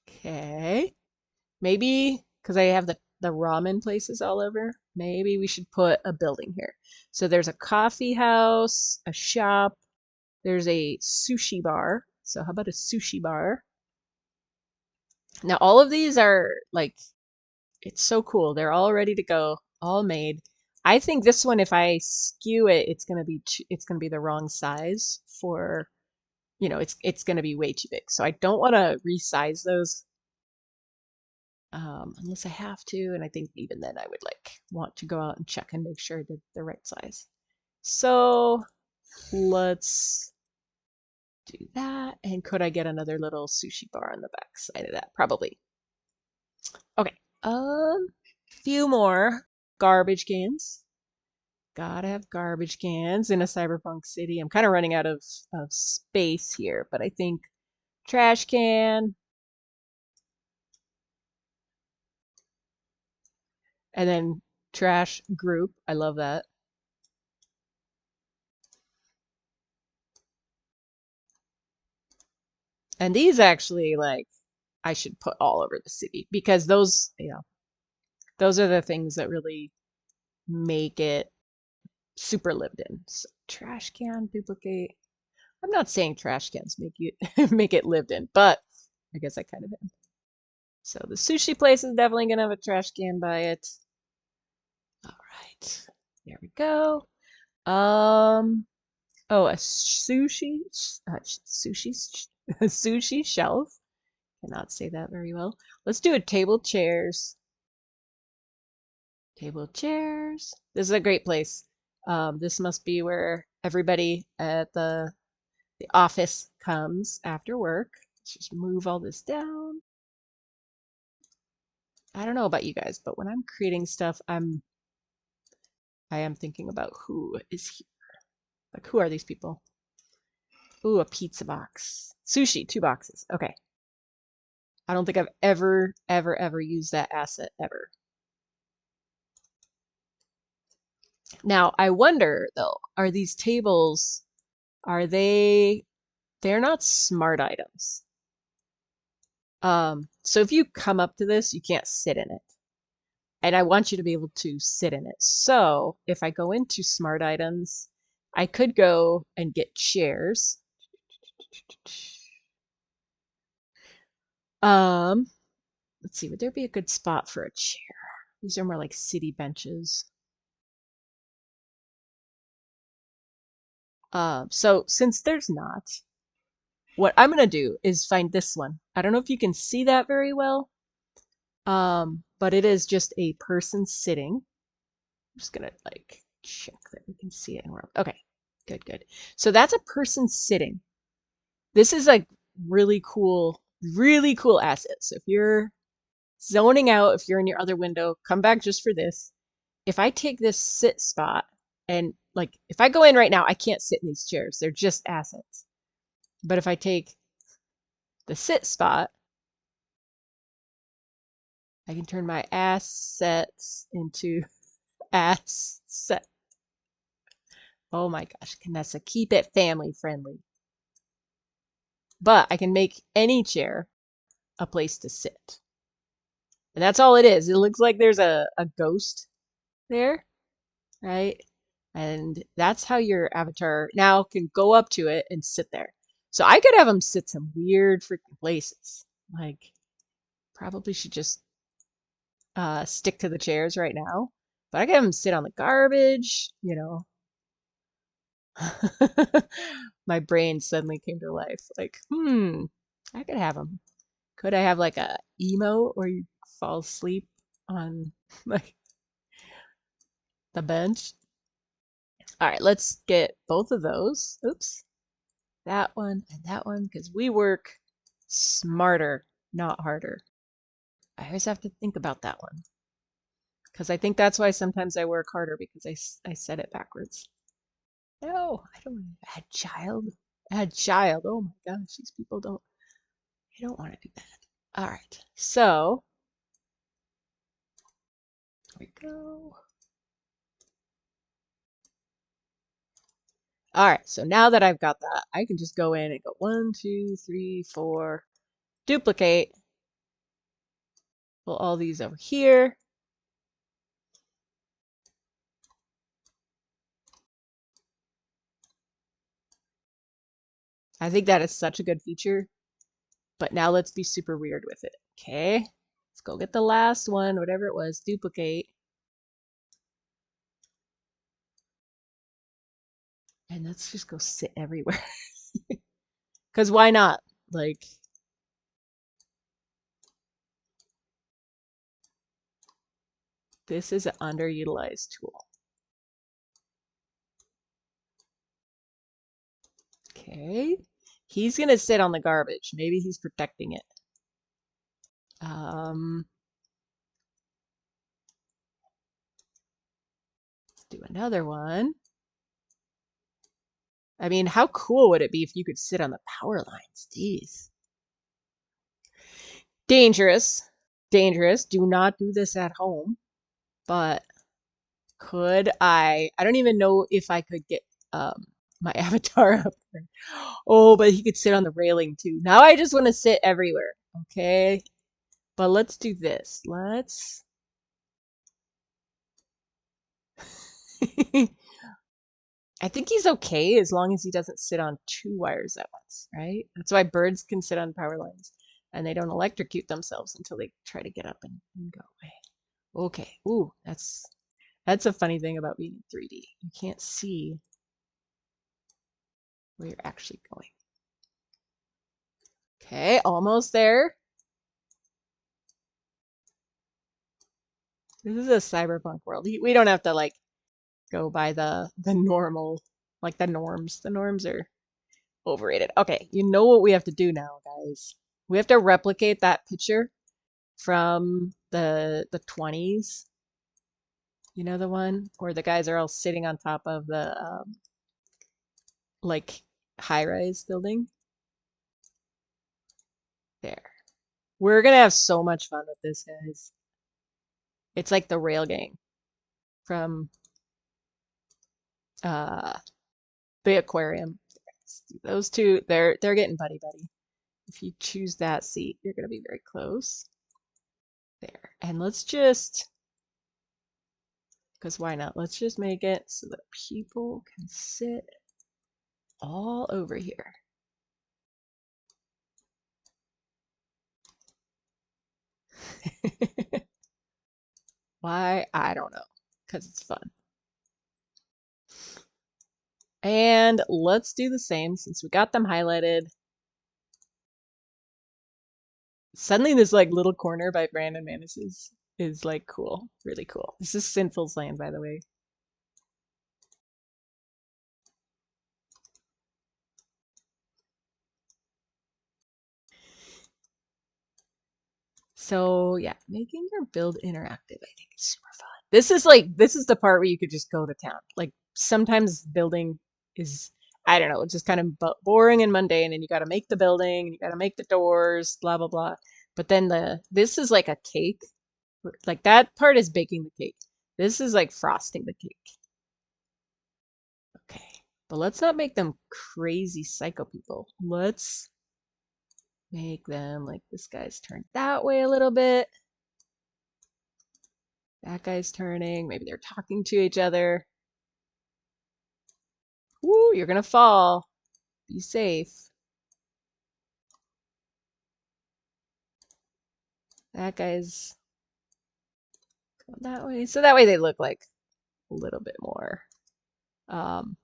Okay. Maybe because I have the ramen places all over, maybe we should put a building here. So there's a coffee house, a shop, there's a sushi bar. So how about a sushi bar? Now all of these are like, it's so cool. They're all ready to go, all made. I think this one, if I skew it, it's gonna be the wrong size for, it's gonna be way too big. So I don't want to resize those, unless I have to. And I think even then I would like want to go out and check and make sure they're the right size. So let's do that. And could I get another little sushi bar on the back side of that? Probably. Okay. Few more garbage cans. Gotta have garbage cans in a cyberpunk city. I'm kind of running out of space here, but I think trash can, and then trash group. I love that. And these actually, like, I should put all over the city because those are the things that really make it super lived in. So, trash can duplicate. I'm not saying trash cans make you make it lived in, but I guess I kind of am. So the sushi place is definitely gonna have a trash can by it. All right, there we go. Um, oh, a a sushi shelf. Cannot say that very well. Let's do a table chairs. Table chairs. This is a great place. This must be where everybody at the office comes after work. Let's just move all this down. I don't know about you guys, but when I'm creating stuff, I am thinking about who is here. Like, who are these people? Ooh, a pizza box. Sushi, 2 boxes. Okay. I don't think I've ever used that asset ever. Now, I wonder though, are these tables, are they're not smart items. So if you come up to this, you can't sit in it. And I want you to be able to sit in it. So if I go into smart items, I could go and get chairs. Let's see, would there be a good spot for a chair? These are more like city benches. So since there's not, what I'm gonna do is find this one. I don't know if you can see that very well, but it is just a person sitting. I'm just gonna like check that we can see it in world. Okay, good, good. So that's a person sitting. This is like really cool asset. So if you're zoning out, if you're in your other window, come back just for this. If I take this sit spot and like if I go in right now, I can't sit in these chairs. They're just assets. But if I take the sit spot, I can turn my assets into asset. Oh my gosh, Canessa, keep it family friendly. But I can make any chair a place to sit. And that's all it is. It looks like there's a ghost there, right? And that's how your avatar now can go up to it and sit there. So I could have him sit some weird freaking places. Like, probably should just stick to the chairs right now. But I could have him sit on the garbage, you know. My brain suddenly came to life. Like, I could have him. Could I have like a emo where you fall asleep on like the bench? All right, let's get both of those. Oops. That one and that one because we work smarter, not harder. I always have to think about that one because I think that's why sometimes I work harder because I said it backwards. No, I don't want to add child. Add child. Oh my gosh, these people they don't want to do that. All right, so here we go. All right, so now that I've got that, I can just go in and go 1, 2, 3, 4, duplicate. Pull all these over here. I think that is such a good feature, but now let's be super weird with it. Okay, let's go get the last one, whatever it was, duplicate. And let's just go sit everywhere. Because why not? Like, this is an underutilized tool. Okay, he's gonna sit on the garbage. Maybe he's protecting it. Let's do another one. I mean, how cool would it be if you could sit on the power lines? Jeez. Dangerous. Dangerous. Do not do this at home. But could I don't even know if I could get my avatar up there. Oh, but he could sit on the railing too. Now I just want to sit everywhere. Okay. But let's do this. Let's I think he's okay as long as he doesn't sit on two wires at once, right? That's why birds can sit on power lines and they don't electrocute themselves until they try to get up and go away. Okay. Ooh, that's a funny thing about being in 3D. You can't see where you're actually going. Okay, almost there. This is a cyberpunk world. We don't have to like go by the normal, like the norms. The norms are overrated. Okay, you know what we have to do now, guys. We have to replicate that picture from the 20s. You know the one where the guys are all sitting on top of the like high-rise building? There. We're gonna have so much fun with this, guys. It's like the rail gang from uh the aquarium. Those two, they're getting buddy buddy. If you choose that seat, you're gonna be very close. There. And let's just, because why not? Let's just make it so that people can sit all over here. Why? I don't know. Because it's fun. And let's do the same since we got them highlighted. Suddenly this like little corner by Brandon Manis is like cool. Really cool. This is Sinful's land, by the way. So yeah, making your build interactive, I think is super fun. This is the part where you could just go to town. Like sometimes building is, I don't know, it's just kind of boring and mundane, and you got to make the building, and you got to make the doors, blah blah blah. But then this is like a cake. Like that part is baking the cake. This is like frosting the cake. Okay, but let's not make them crazy psycho people. Let's make them like this guy's turned that way a little bit. That guy's turning. Maybe they're talking to each other. Woo, you're gonna fall. Be safe. That guy's going that way. So that way they look like a little bit more, um,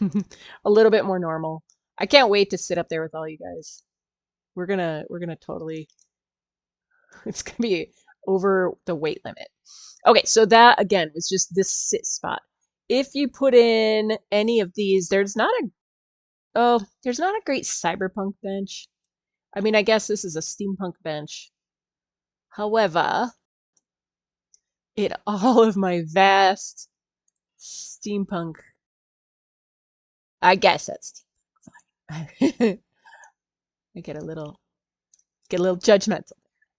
a little bit more normal. I can't wait to sit up there with all you guys. We're gonna totally, it's gonna be over the weight limit. Okay, so that again was just this sit spot. If you put in any of these, there's not a great cyberpunk bench. I mean, I guess this is a steampunk bench. However, in all of my vast steampunk, I guess that's steampunk. I get a little judgmental,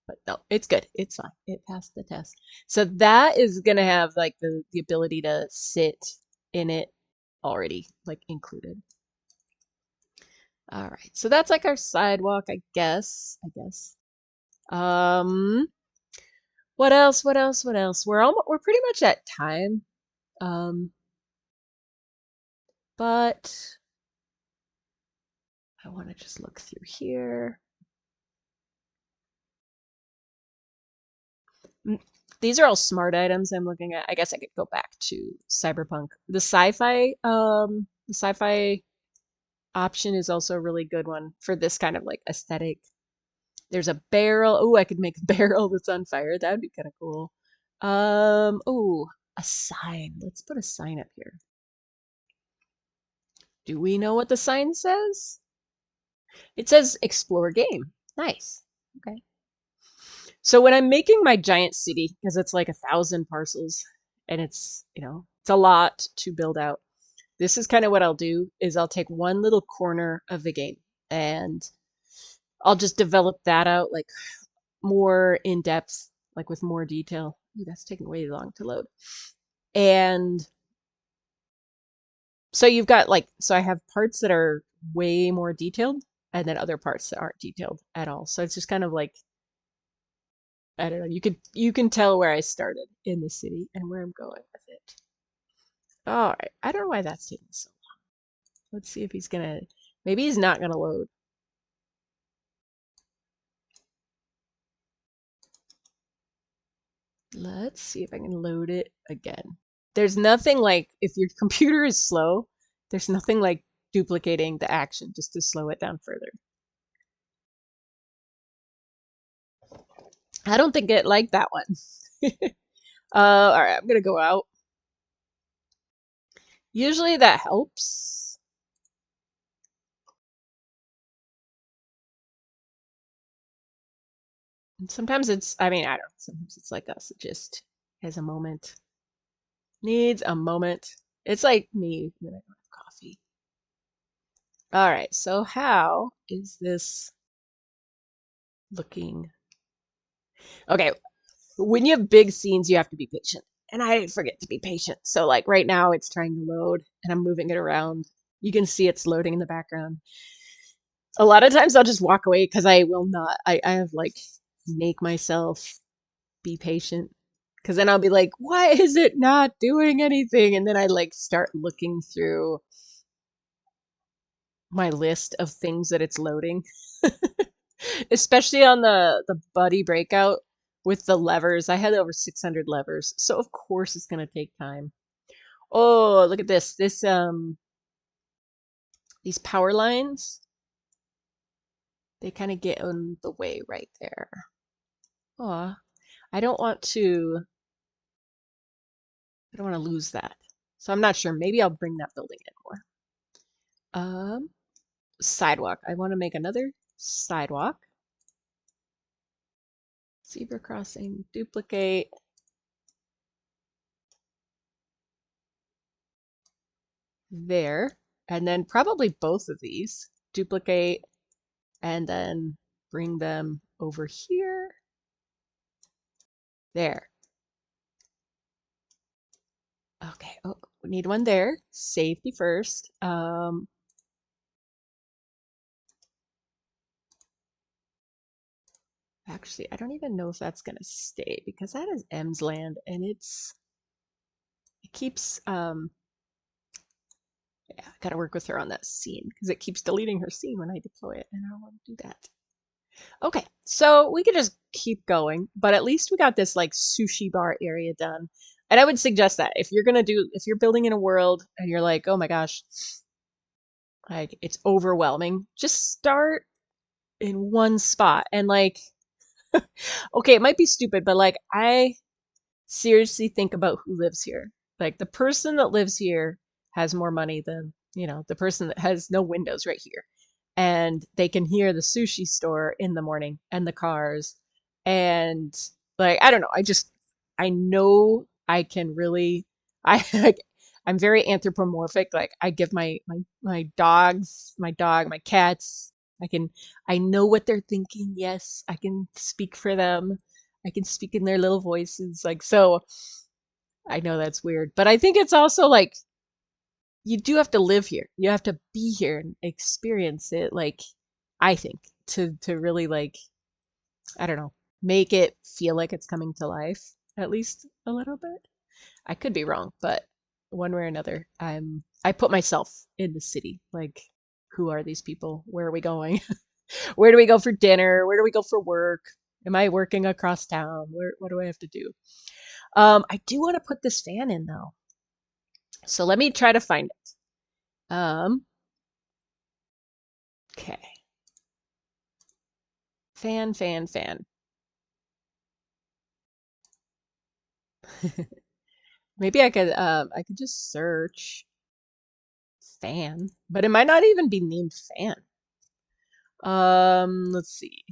but no, it's good. It's fine. It passed the test. So that is gonna have like the ability to sit in it already, like included. All right, so that's like our sidewalk, I guess. Um, what else? What else? What else? We're pretty much at time. Um, but I want to just look through here. These are all smart items I'm looking at. I guess I could go back to cyberpunk. The sci-fi option is also a really good one for this kind of like aesthetic. There's a barrel. Oh, I could make a barrel that's on fire. That would be kind of cool. Oh, a sign. Let's put a sign up here. Do we know what the sign says? It says explore game. Nice. Okay. So when I'm making my giant city, because it's like 1,000 parcels and it's a lot to build out. This is kind of what I'll do is I'll take one little corner of the game and I'll just develop that out like more in depth, like with more detail. Ooh, that's taking way long to load. And so you've got so I have parts that are way more detailed and then other parts that aren't detailed at all. So it's just kind of like, I don't know, you can tell where I started in the city and where I'm going with it. All right, I don't know why that's taking so long. Let's see if maybe he's not gonna load. Let's see if I can load it again. There's nothing like, if your computer is slow, there's nothing like duplicating the action just to slow it down further. I don't think it liked that one. All right, I'm gonna go out. Usually that helps. Sometimes I mean, I don't know, sometimes it's like us. It just has a moment. Needs a moment. It's like me when I don't have coffee. All right, so how is this looking. Okay, when you have big scenes, you have to be patient. And I forget to be patient. So like right now it's trying to load and I'm moving it around. You can see it's loading in the background. A lot of times I'll just walk away because I will not. I have like make myself be patient because then I'll be like, why is it not doing anything? And then I like start looking through my list of things that it's loading, especially on the buddy breakout with the levers. I had over 600 levers, so of course it's gonna take time. Oh, look at this. These power lines, they kind of get in the way right there. Oh, I don't want to. I don't want to lose that. So I'm not sure. Maybe I'll bring that building in more. Sidewalk. I want to make another sidewalk. Zebra crossing, duplicate. There. And then probably both of these. Duplicate and then bring them over here. There. Okay. Oh, we need one there. Safety first. Actually, I don't even know if that's gonna stay because that is M's land and it keeps yeah, I gotta work with her on that scene because it keeps deleting her scene when I deploy it and I don't want to do that. Okay, so we could just keep going, but at least we got this like sushi bar area done. And I would suggest that if you're building in a world and you're like, oh my gosh, like it's overwhelming, just start in one spot and like, okay, it might be stupid, but like I seriously think about who lives here. Like the person that lives here has more money than, the person that has no windows right here. And they can hear the sushi store in the morning and the cars. And like, I don't know. I know I can really, I like, I'm very anthropomorphic. Like I give my dogs, my dog, my cats, I know what they're thinking. Yes, I can speak for them. I can speak in their little voices. Like, so I know that's weird, but I think it's also like you do have to live here. You have to be here and experience it. Like, I think to really like, I don't know, make it feel like it's coming to life at least a little bit. I could be wrong, but one way or another, I put myself in the city. Like, who are these people? Where are we going? Where do we go for dinner? Where do we go for work? Am I working across town? What do I have to do? I do want to put this fan in though. So let me try to find it. Okay. Fan, fan, fan. Maybe I could just search fan, but it might not even be named fan. Let's see.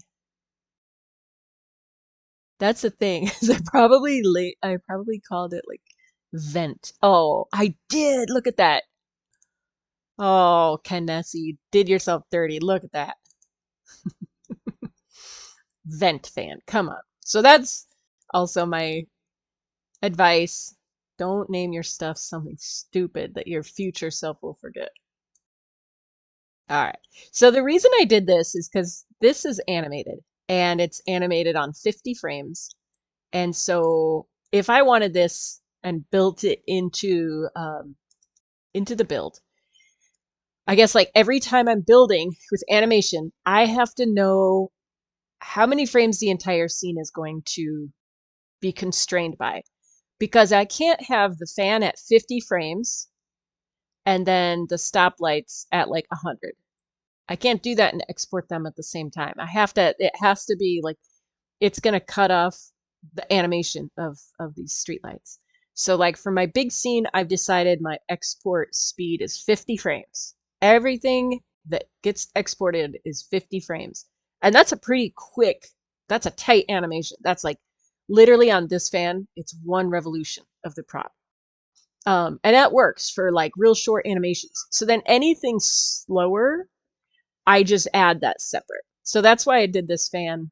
That's the thing. Is I probably called it like vent. Oh, I did. Look at that. Oh, Ken Nessie, you did yourself dirty. Look at that. Vent fan. Come on. So that's also my advice. Don't name your stuff something stupid that your future self will forget. All right. So the reason I did this is because this is animated and it's animated on 50 frames. And so if I wanted this and built it into the build, I guess like every time I'm building with animation, I have to know how many frames the entire scene is going to be constrained by. Because I can't have the fan at 50 frames and then the stoplights at like 100. I can't do that and export them at the same time. It has to be like, it's going to cut off the animation of these streetlights. So like for my big scene, I've decided my export speed is 50 frames. Everything that gets exported is 50 frames. And that's a pretty quick, that's a tight animation. That's like literally on this fan, it's one revolution of the prop. And that works for like real short animations. So then anything slower, I just add that separate. So that's why I did this fan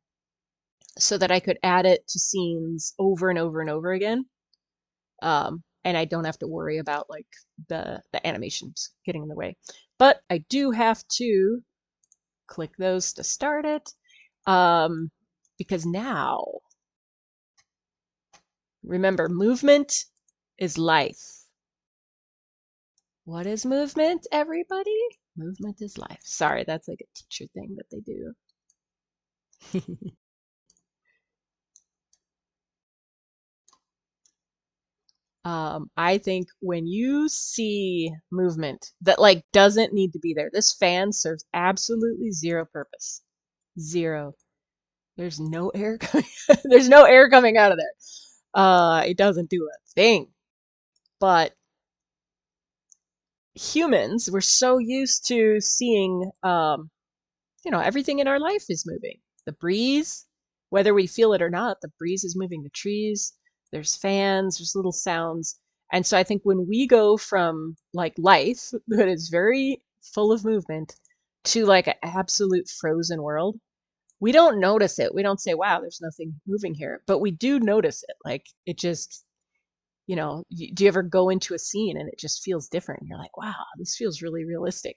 so that I could add it to scenes over and over and over again. And I don't have to worry about like the animations getting in the way. But I do have to click those to start it, because now, remember, movement is life. What is movement, everybody? Movement is life. Sorry, that's like a teacher thing that they do. I think when you see movement that like doesn't need to be there, this fan serves absolutely zero purpose. Zero. There's no air coming, there's no air coming out of there. It doesn't do a thing. But humans, we're so used to seeing, everything in our life is moving. The breeze, whether we feel it or not, the breeze is moving the trees. There's fans, there's little sounds. And so I think when we go from like life that is very full of movement to like an absolute frozen world, we don't notice it. We don't say, wow, there's nothing moving here. But we do notice it. Like it just, do you ever go into a scene and it just feels different? You're like, wow, this feels really realistic.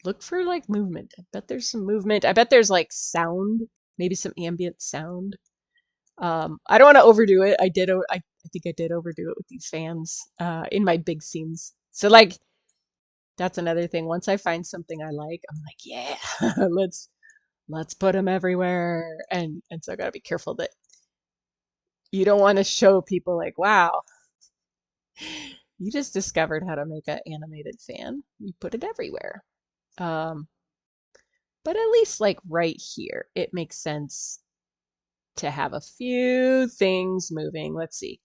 Look for like movement. I bet there's some movement. I bet there's like sound, maybe some ambient sound. I don't want to overdo it. I think I did overdo it with these fans in my big scenes. So like that's another thing. Once I find something I like, I'm like, yeah, let's put them everywhere. And so I gotta be careful that you don't want to show people like, wow, you just discovered how to make an animated fan. You put it everywhere. Um, but at least like right here, it makes sense to have a few things moving. Let's see.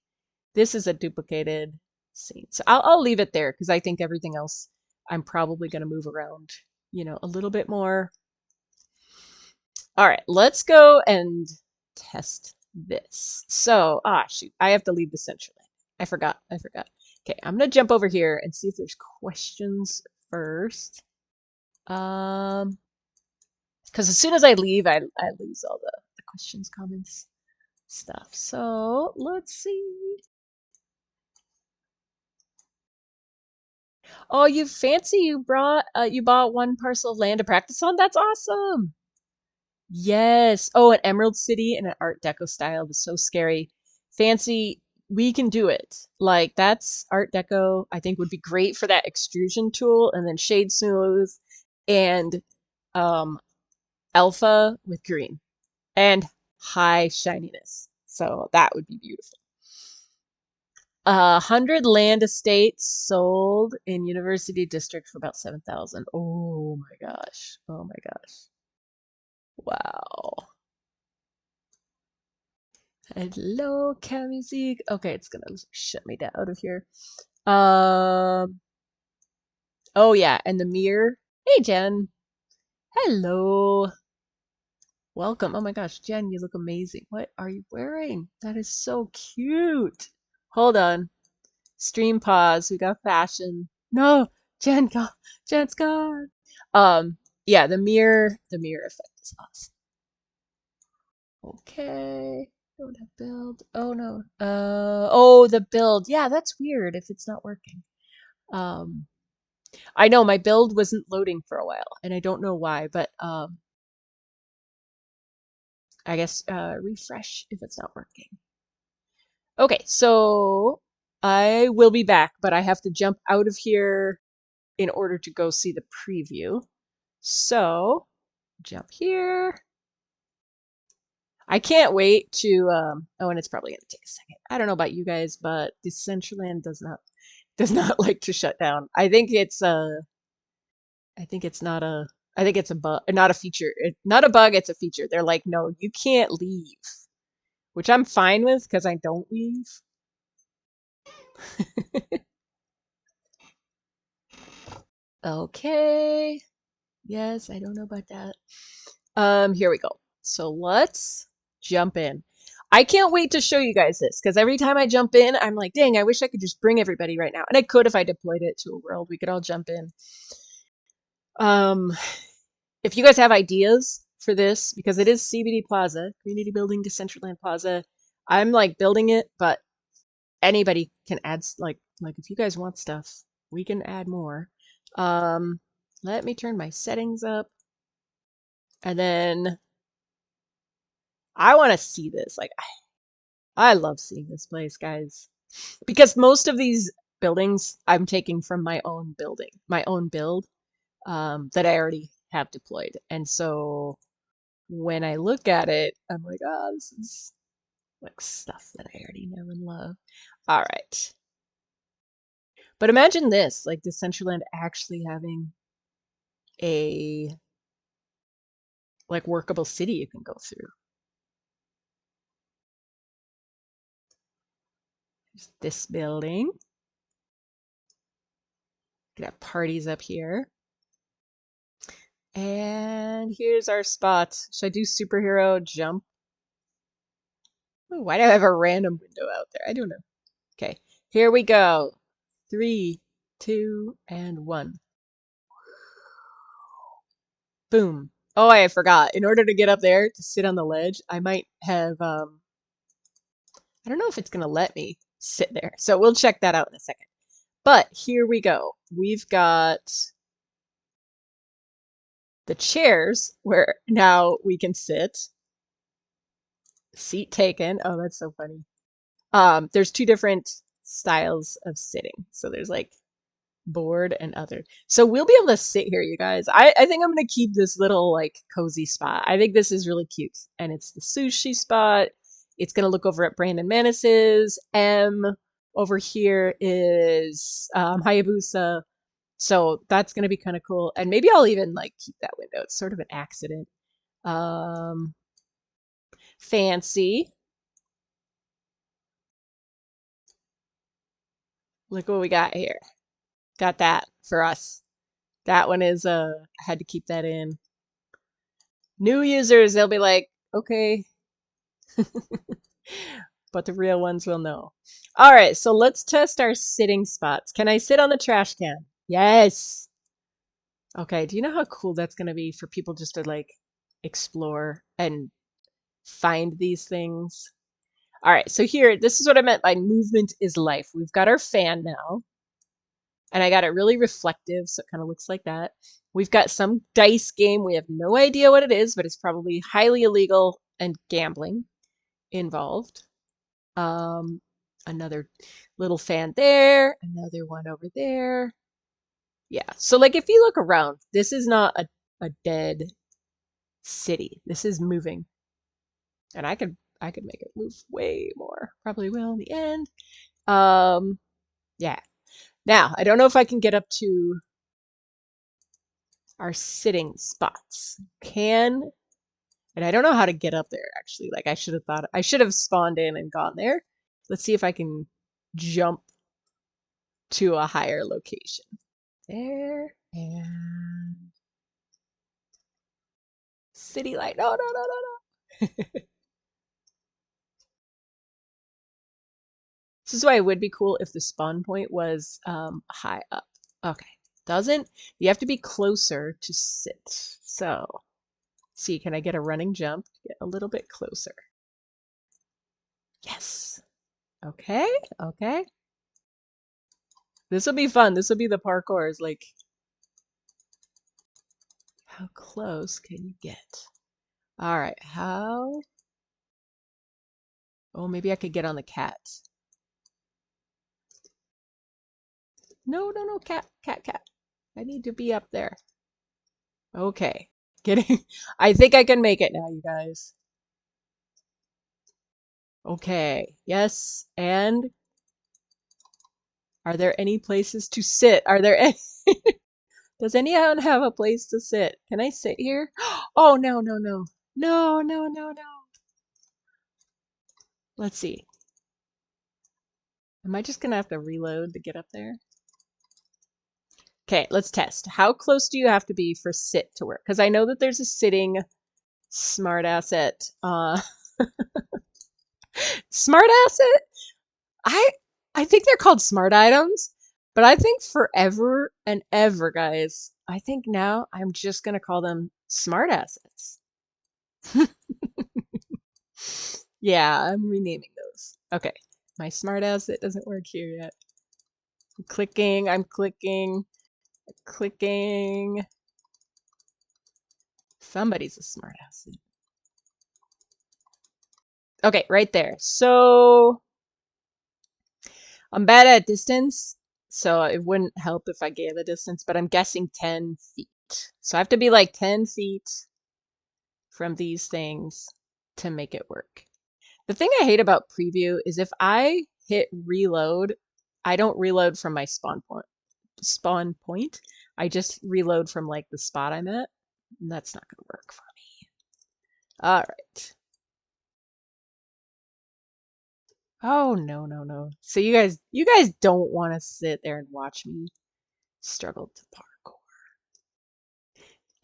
This is a duplicated scene. So I'll leave it there because I think everything else I'm probably going to move around, a little bit more. All right, let's go and test this. So, shoot, I have to leave the Decentraland. I forgot. Okay, I'm going to jump over here and see if there's questions first. Because as soon as I leave, I lose all the questions, comments, stuff. So let's see. Oh, you fancy! You bought one parcel of land to practice on. That's awesome. Yes. Oh, an Emerald City in an Art Deco style was so scary. Fancy. We can do it. Like that's Art Deco. I think would be great for that extrusion tool, and then shade smooth, and um, alpha with green. And high shininess. So that would be beautiful. 100 land estates sold in University District for about 7,000. Oh my gosh. Oh my gosh. Wow. Hello, cat music. Okay, it's gonna shut me down out of here. Um. Oh yeah, and the mirror. Hey, Jen. Hello. Welcome. Oh my gosh, Jen, you look amazing. What are you wearing? That is so cute. Hold on. Stream pause. We got fashion. No, Jen gone. Jen's gone. Yeah, the mirror effect is awesome. Okay. Don't have build. Oh no. Oh, the build. Yeah, that's weird if it's not working. Um, I know my build wasn't loading for a while, and I don't know why, but I guess refresh if it's not working. Okay, so I will be back, but I have to jump out of here in order to go see the preview. So jump here. I can't wait to oh, and it's probably gonna take a second. I don't know about you guys, but Decentraland does not like to shut down. I think it's not a I think it's a bug, not a feature. Not a bug, it's a feature. They're like, no, you can't leave, which I'm fine with because I don't leave. Okay. Yes, I don't know about that. Here we go. So let's jump in. I can't wait to show you guys this because every time I jump in, I'm like, dang, I wish I could just bring everybody right now. And I could if I deployed it to a world. We could all jump in. Um, if you guys have ideas for this because it is CBD Plaza, Community Building Decentraland Plaza. I'm like building it, but anybody can add like if you guys want stuff, we can add more. Um, Let me turn my settings up, and then I want to see this. Like I love seeing this place, guys, because most of these buildings I'm taking from my own building, my own build that I already have deployed, and so when I look at it, I'm like, oh, this is like stuff that I already know and love. All right. But imagine this, like Decentraland actually having a like workable city you can go through. There's this building. You could have parties up here. And here's our spot. Should I do superhero jump? Ooh, why do I have a random window out there? I don't know. Okay, here we go. 3, 2, and 1. Boom. Oh, I forgot. In order to get up there to sit on the ledge, I might have I don't know if it's gonna let me sit there. So we'll check that out in a second. But here we go. We've got the chairs where now we can sit. Seat taken. Oh, that's so funny. There's two different styles of sitting. So there's like board and other. So we'll be able to sit here, you guys. I think I'm gonna keep this little like cozy spot. I think this is really cute. And it's the sushi spot. It's gonna look over at Brandon Manis's. Over here is Hayabusa. So that's gonna be kind of cool. And maybe I'll even like keep that window. It's sort of an accident. Um Fancy. Look what we got here. Got that for us. That one is I had to keep that in. New users, they'll be like, okay. But the real ones will know. All right, so let's test our sitting spots. Can I sit on the trash can? Yes. Okay, do you know how cool that's going to be for people just to like explore and find these things? All right, so here, this is what I meant by movement is life. We've got our fan now, and I got it really reflective, so it kind of looks like that. We've got some dice game. We have no idea what it is, but it's probably highly illegal and gambling involved. Um, Another little fan there, another one over there. Yeah, so like if you look around, this is not a dead city. This is moving. And I could make it move way more. Probably will in the end. Yeah. Now, I don't know if I can get up to our sitting spots. And I don't know how to get up there actually. Like I should have spawned in and gone there. Let's see if I can jump to a higher location. There and city light. No, no, no, no, no. This is why it would be cool if the spawn point was high up. Okay. Doesn't. You have to be closer to sit. So, see, can I get a running jump to get a little bit closer? Yes. Okay. Okay. This will be fun. This will be the parkour. Is like, how close can you get? All right. How? Oh, maybe I could get on the cat. No, no, no, cat, cat, cat. I need to be up there. Okay. Getting. I think I can make it now, you guys. Okay. Yes. And are there any places to sit? Are there any? Does anyone have a place to sit? Can I sit here? Oh, no, no, no. No, no, no, no. Let's see. Am I just gonna have to reload to get up there? Okay, let's test. How close do you have to be for sit to work? Because I know that there's a sitting smart asset. Smart asset? I I think they're called smart items, but I think forever and ever, guys, I think now I'm just gonna call them smart assets. Yeah, I'm renaming those. Okay. My smartass, it doesn't work here yet. I'm clicking, clicking. Somebody's a smartass. Okay, right there. So I'm bad at distance, so it wouldn't help if I gave a distance, but I'm guessing 10 feet. So I have to be like 10 feet from these things to make it work. The thing I hate about preview is if I hit reload, I don't reload from my spawn point. I just reload from like the spot I'm at, and that's not gonna work for me. All right. Oh no, no, no. So you guys don't want to sit there and watch me struggle to parkour.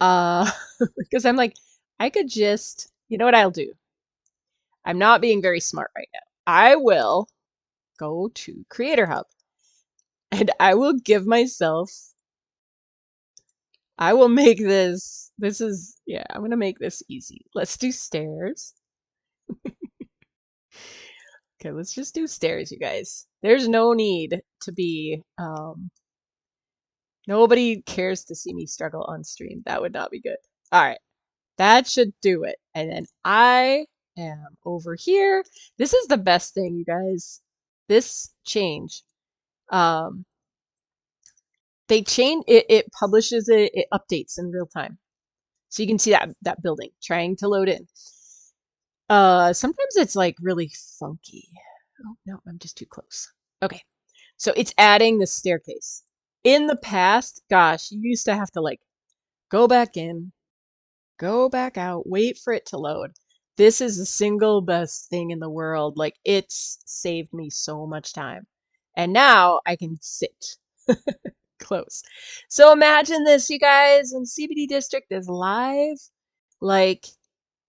Uh because I'm like, I could just, you know what I'll do? I'm not being very smart right now. I will go to Creator Hub and I will give myself, I will make this is, yeah, I'm gonna make this easy. Let's do stairs. Okay, let's just do stairs, you guys. There's no need to be, nobody cares to see me struggle on stream. That would not be good. All right, that should do it. And then I am over here. This is the best thing, you guys. This change. Um, they change it, it publishes it, it updates in real time. So you can see that building trying to load in. Sometimes it's like really funky. Oh no, I'm just too close. Okay. So it's adding the staircase. In the past, gosh, you used to have to like go back in, go back out, wait for it to load. This is the single best thing in the world. Like, it's saved me so much time. And now I can sit close. So imagine this, you guys, when CBD District is live, like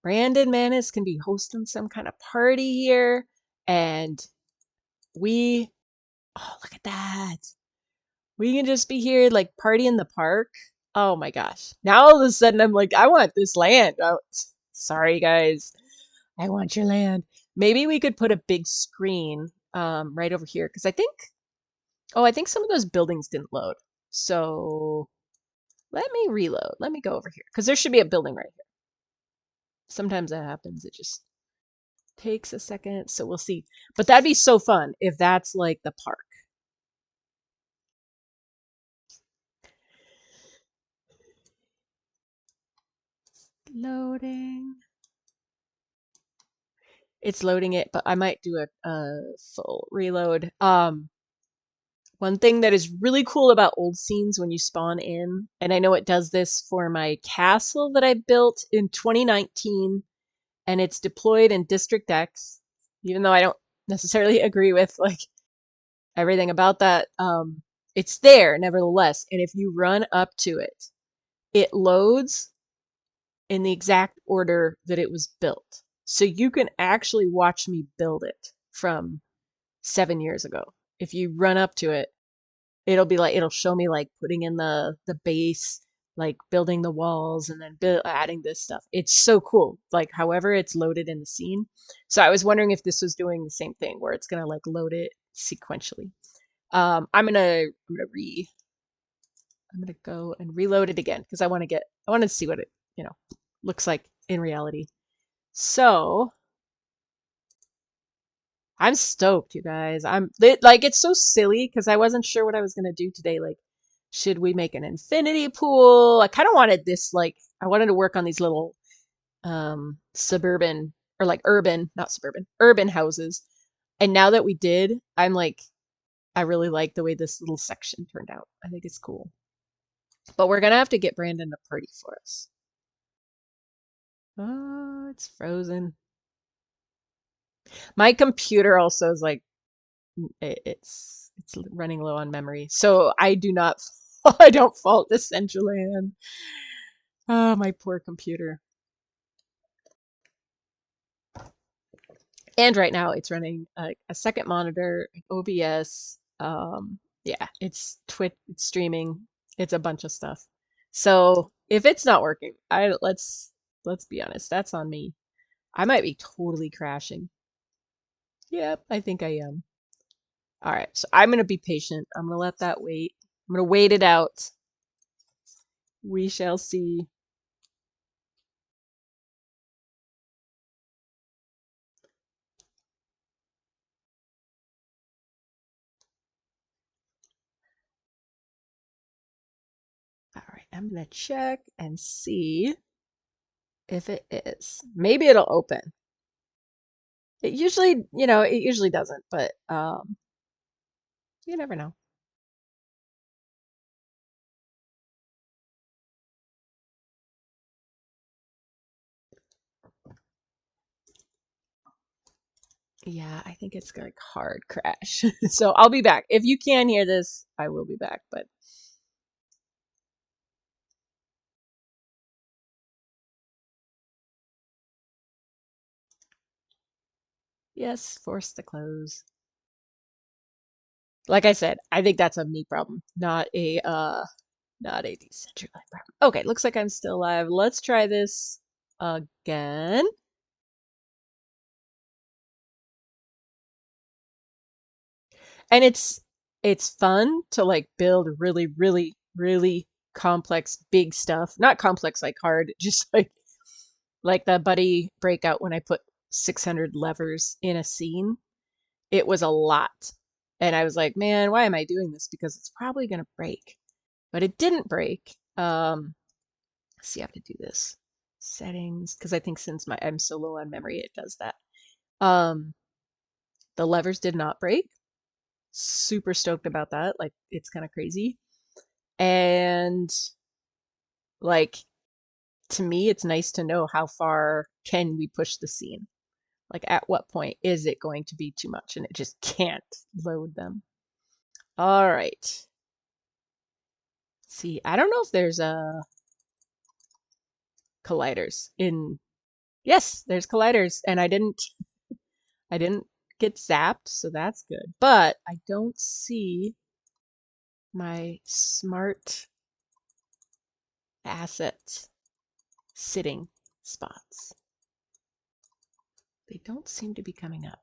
Brandon Manis can be hosting some kind of party here, and we, oh, look at that. We can just be here, like, party in the park. Oh my gosh. Now all of a sudden I'm like, I want this land. Oh, sorry, guys. I want your land. Maybe we could put a big screen right over here, because I think, oh, I think some of those buildings didn't load. So let me reload. Let me go over here, because there should be a building right here. Sometimes that happens. It just takes a second, so we'll see. But that'd be so fun if that's like the park. Loading. It's loading it, but I might do a full reload. One thing that is really cool about old scenes when you spawn in, and I know it does this for my castle that I built in 2019, and it's deployed in District X, even though I don't necessarily agree with like everything about that. It's there nevertheless, and if you run up to it, it loads in the exact order that it was built. So you can actually watch me build it from 7 years ago. If you run up to it, it'll be like, it'll show me like putting in the base, like building the walls, and then adding this stuff. It's so cool, like however it's loaded in the scene. So I was wondering if this was doing the same thing where it's gonna like load it sequentially. I'm gonna go and reload it again because I want to see what it, looks like in reality. So I'm stoked, you guys. Like, it's so silly because I wasn't sure what I was gonna do today. Like, should we make an infinity pool? I kind of wanted this, like, I wanted to work on these little suburban, or like urban, not suburban, urban houses. And now that we did, I'm like, I really like the way this little section turned out. I think it's cool. But we're gonna have to get Brandon to party for us. Oh, it's frozen. My computer also is like, it's running low on memory, so I do not I don't fault Decentraland. Oh, my poor computer. And right now it's running a second monitor, OBS. Yeah, it's Twitch, it's streaming, it's a bunch of stuff. So if it's not working, I let's Let's be honest. That's on me. I might be totally crashing. Yep, I think I am. All right, so I'm going to be patient. I'm going to let that wait. I'm going to wait it out. We shall see. All right, I'm going to check and see if it is. Maybe it'll open. It usually, it usually doesn't, but you never know. Yeah, I think it's like hard crash. So I'll be back. If you can hear this, I will be back, but yes, forced to close. Like I said, I think that's a me problem, not a Decentraland problem. Okay, looks like I'm still alive. Let's try this again. And it's fun to like build really, really, really complex big stuff. Not complex like hard, just like the buddy breakout when I put 600 levers in a scene. It was a lot. And I was like, man, why am I doing this? Because it's probably gonna break. But it didn't break. Let's see, I have to do this. Settings, because I think since I'm so low on memory, it does that. Um, the levers did not break. Super stoked about that. Like it's kind of crazy. And like to me, it's nice to know how far can we push the scene. Like at what point is it going to be too much and it just can't load them. All right. See, I don't know if there's colliders in. Yes, there's colliders, and I didn't get zapped, so that's good. But I don't see my smart asset sitting spots. They don't seem to be coming up.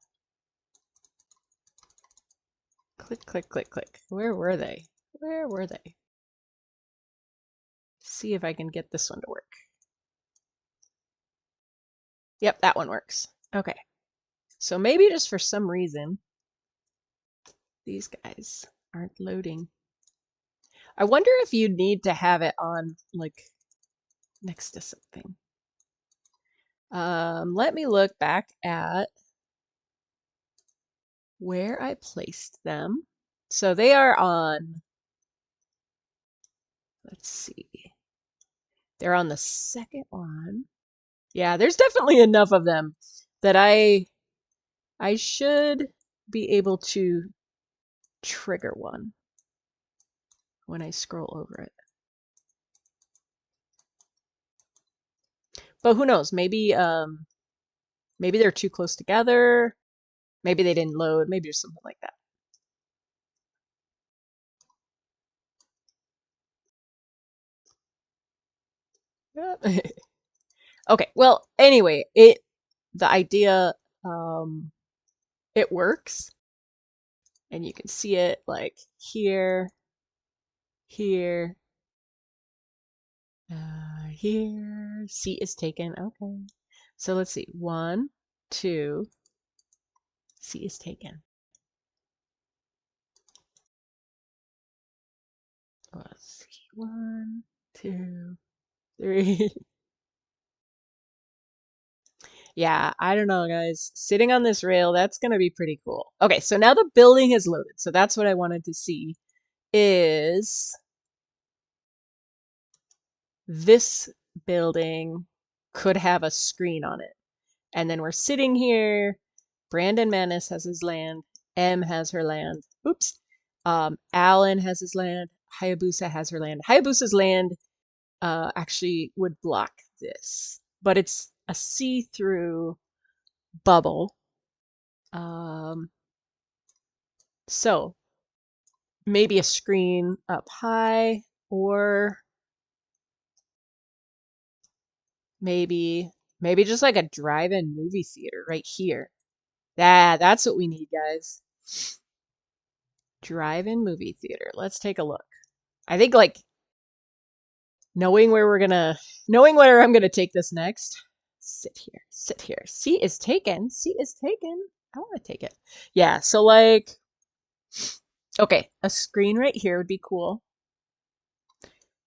Click, click, click, click. Where were they? Where were they? See if I can get this one to work. Yep, that one works. Okay. So maybe just for some reason, these guys aren't loading. I wonder if you need to have it on like next to something. Let me look back at where I placed them. So they are on, let's see, they're on the second one. Yeah, there's definitely enough of them that I should be able to trigger one when I scroll over it. But who knows? Maybe they're too close together. Maybe they didn't load. Maybe there's something like that. Okay, well, anyway, the idea it works, and you can see it like here, here, here. Seat is taken. Okay, so let's see. 1, 2. Seat is taken. Let's see. 1, 2, 3. Yeah, I don't know, guys. Sitting on this rail, that's gonna be pretty cool. Okay, so now the building has loaded. So that's what I wanted to see is this building could have a screen on it. And then we're sitting here. Brandon Manis has his land. M has her land. Oops. Alan has his land. Hayabusa has her land. Hayabusa's land actually would block this, but it's a see-through bubble. So maybe a screen up high, or Maybe, maybe just like a drive-in movie theater right here. That's what we need, guys. Drive-in movie theater. Let's take a look. I think like knowing where I'm gonna take this next. Sit here, sit here. Seat is taken. Seat is taken. I want to take it. Yeah, so like, okay, a screen right here would be cool.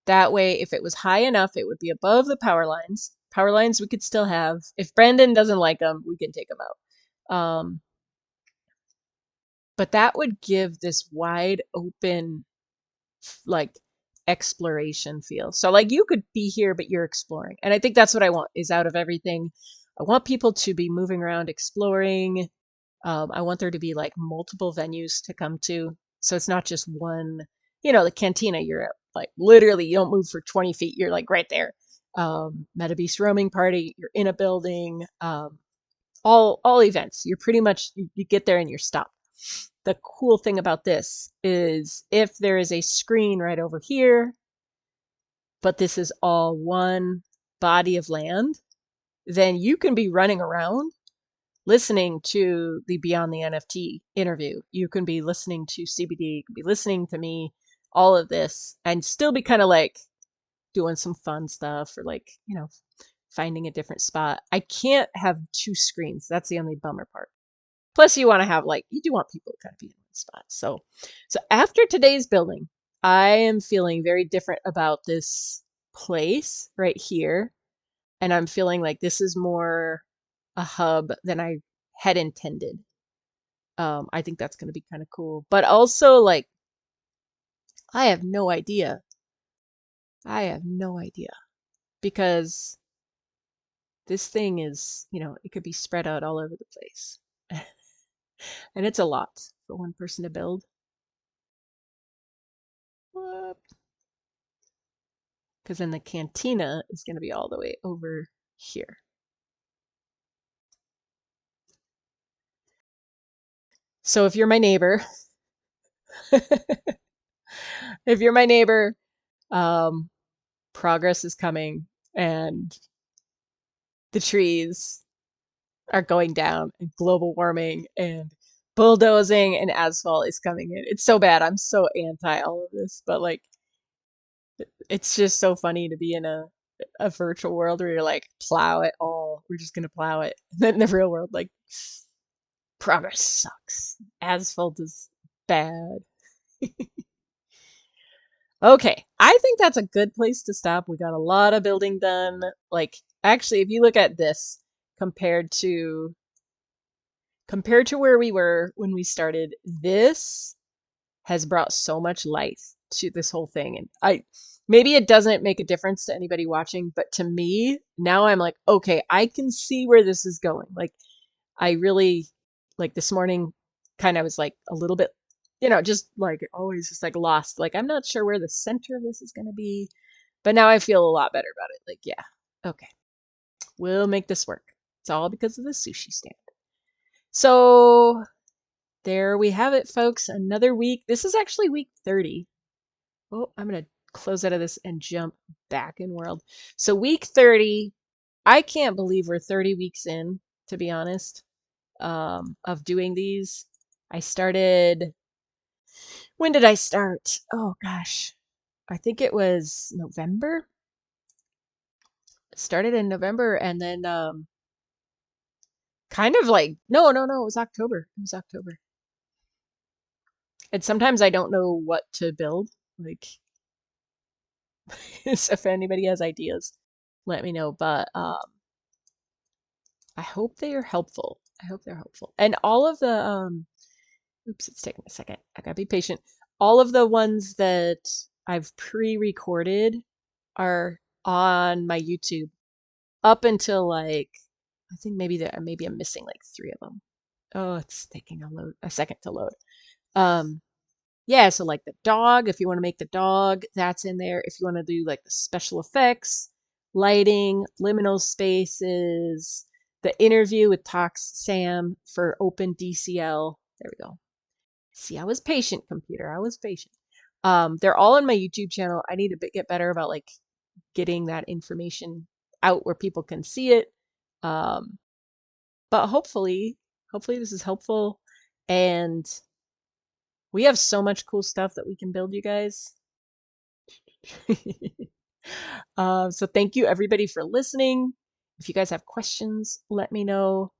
That way, if it was high enough, it would be above the power lines. Power lines we could still have. If Brandon doesn't like them, we can take them out. But that would give this wide open, like, exploration feel. So like you could be here, but you're exploring. And I think that's what I want is out of everything. I want people to be moving around, exploring. I want there to be like multiple venues to come to. So it's not just one, the cantina, you're at like literally you don't move for 20 feet. You're like right there. Meta Beast roaming party, you're in a building, all events. You're pretty much, you get there and you're stopped. The cool thing about this is if there is a screen right over here, but this is all one body of land, then you can be running around listening to the Beyond the NFT interview. You can be listening to CBD, you can be listening to me, all of this, and still be kind of like doing some fun stuff or like, finding a different spot. I can't have two screens. That's the only bummer part. Plus you want to have like, you do want people to kind of be in one spot. So after today's building, I am feeling very different about this place right here. And I'm feeling like this is more a hub than I had intended. I think that's going to be kind of cool. But also, like, I have no idea. I have no idea. Because this thing is, it could be spread out all over the place. And it's a lot for one person to build. Because then the cantina is going to be all the way over here. So if you're my neighbor, if you're my neighbor, um, progress is coming and the trees are going down and global warming and bulldozing and asphalt is coming in. It's so bad. I'm so anti all of this, but like it's just so funny to be in a virtual world where you're like plow it all. We're just gonna plow it. And then in the real world, like progress sucks. Asphalt is bad. Okay, I think that's a good place to stop. We got a lot of building done. Like, actually, if you look at this compared to where we were when we started, this has brought so much life to this whole thing. And maybe it doesn't make a difference to anybody watching, but to me, now I'm like, okay, I can see where this is going. Like, I really, like this morning, kind of was like a little bit, just like always just like lost. Like, I'm not sure where the center of this is going to be, but now I feel a lot better about it. Like, yeah, okay, we'll make this work. It's all because of the sushi stand. So there we have it, folks. Another week. This is actually week 30. Oh, I'm going to close out of this and jump back in world. So week 30, I can't believe we're 30 weeks in, to be honest, of doing these. I started, when did I start? Oh gosh, I think it was November. Started in November and then kind of like, no, it was October. It was October. And sometimes I don't know what to build. Like, so if anybody has ideas, let me know. But I hope they are helpful. I hope they're helpful. And all of the oops, it's taking a second. I gotta be patient. All of the ones that I've pre-recorded are on my YouTube up until like I think maybe I'm missing like 3 of them. Oh, it's taking a second to load. Um, yeah, so like the dog, if you want to make the dog, that's in there. If you want to do like the special effects, lighting, liminal spaces, the interview with Tox Sam for Open DCL. There we go. See, I was patient, computer. I was patient. They're all on my YouTube channel. I need to get better about like getting that information out where people can see it. Um, but hopefully this is helpful. And we have so much cool stuff that we can build, you guys. So thank you everybody for listening. If you guys have questions, let me know.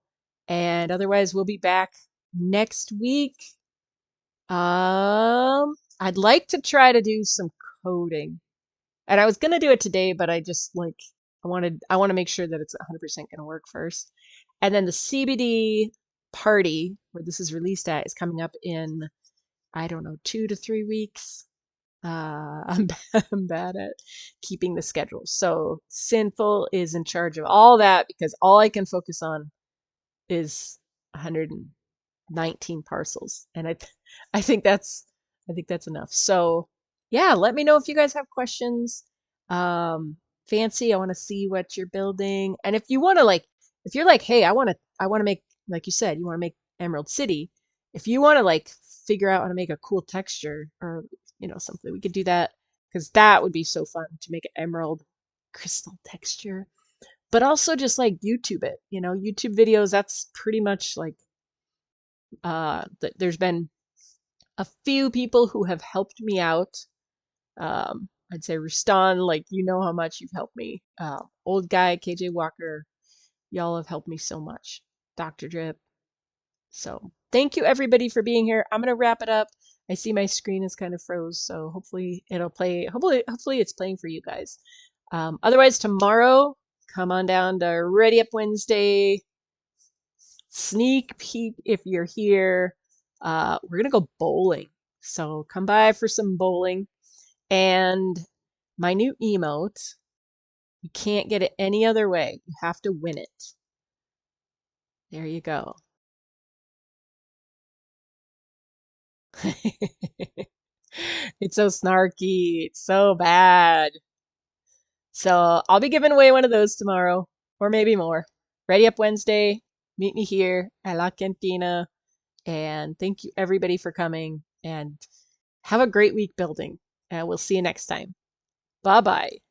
And otherwise, we'll be back next week. I'd like to try to do some coding. And I was gonna do it today, but I just like I want to make sure that it's 100% gonna work first. And then the CBD party where this is released at is coming up in, I don't know, 2 to 3 weeks. I'm bad at keeping the schedule. So Sinful is in charge of all that because all I can focus on is 119 parcels, and I think that's enough. So yeah, let me know if you guys have questions. Um, Fancy, I want to see what you're building, and if you want to if you're like, hey, I want to make, like you said, you want to make Emerald City. If you want to figure out how to make a cool texture or something, we could do that because that would be so fun to make an emerald crystal texture. But also just YouTube it, YouTube videos. That's pretty much there's been a few people who have helped me out. I'd say Rustan, you know how much you've helped me. Old guy, KJ Walker, y'all have helped me so much. Dr. Drip. So thank you everybody for being here. I'm gonna wrap it up. I see my screen is kind of froze, so hopefully it'll play. Hopefully it's playing for you guys. Otherwise, tomorrow, come on down to Ready Up Wednesday. Sneak peek if you're here. We're gonna go bowling, so come by for some bowling. And my new emote, you can't get it any other way. You have to win it. There you go. It's so snarky. It's so bad. So I'll be giving away one of those tomorrow, or maybe more. Ready Up Wednesday. Meet me here at La Cantina. And thank you everybody for coming. And have a great week building. And we'll see you next time. Bye bye.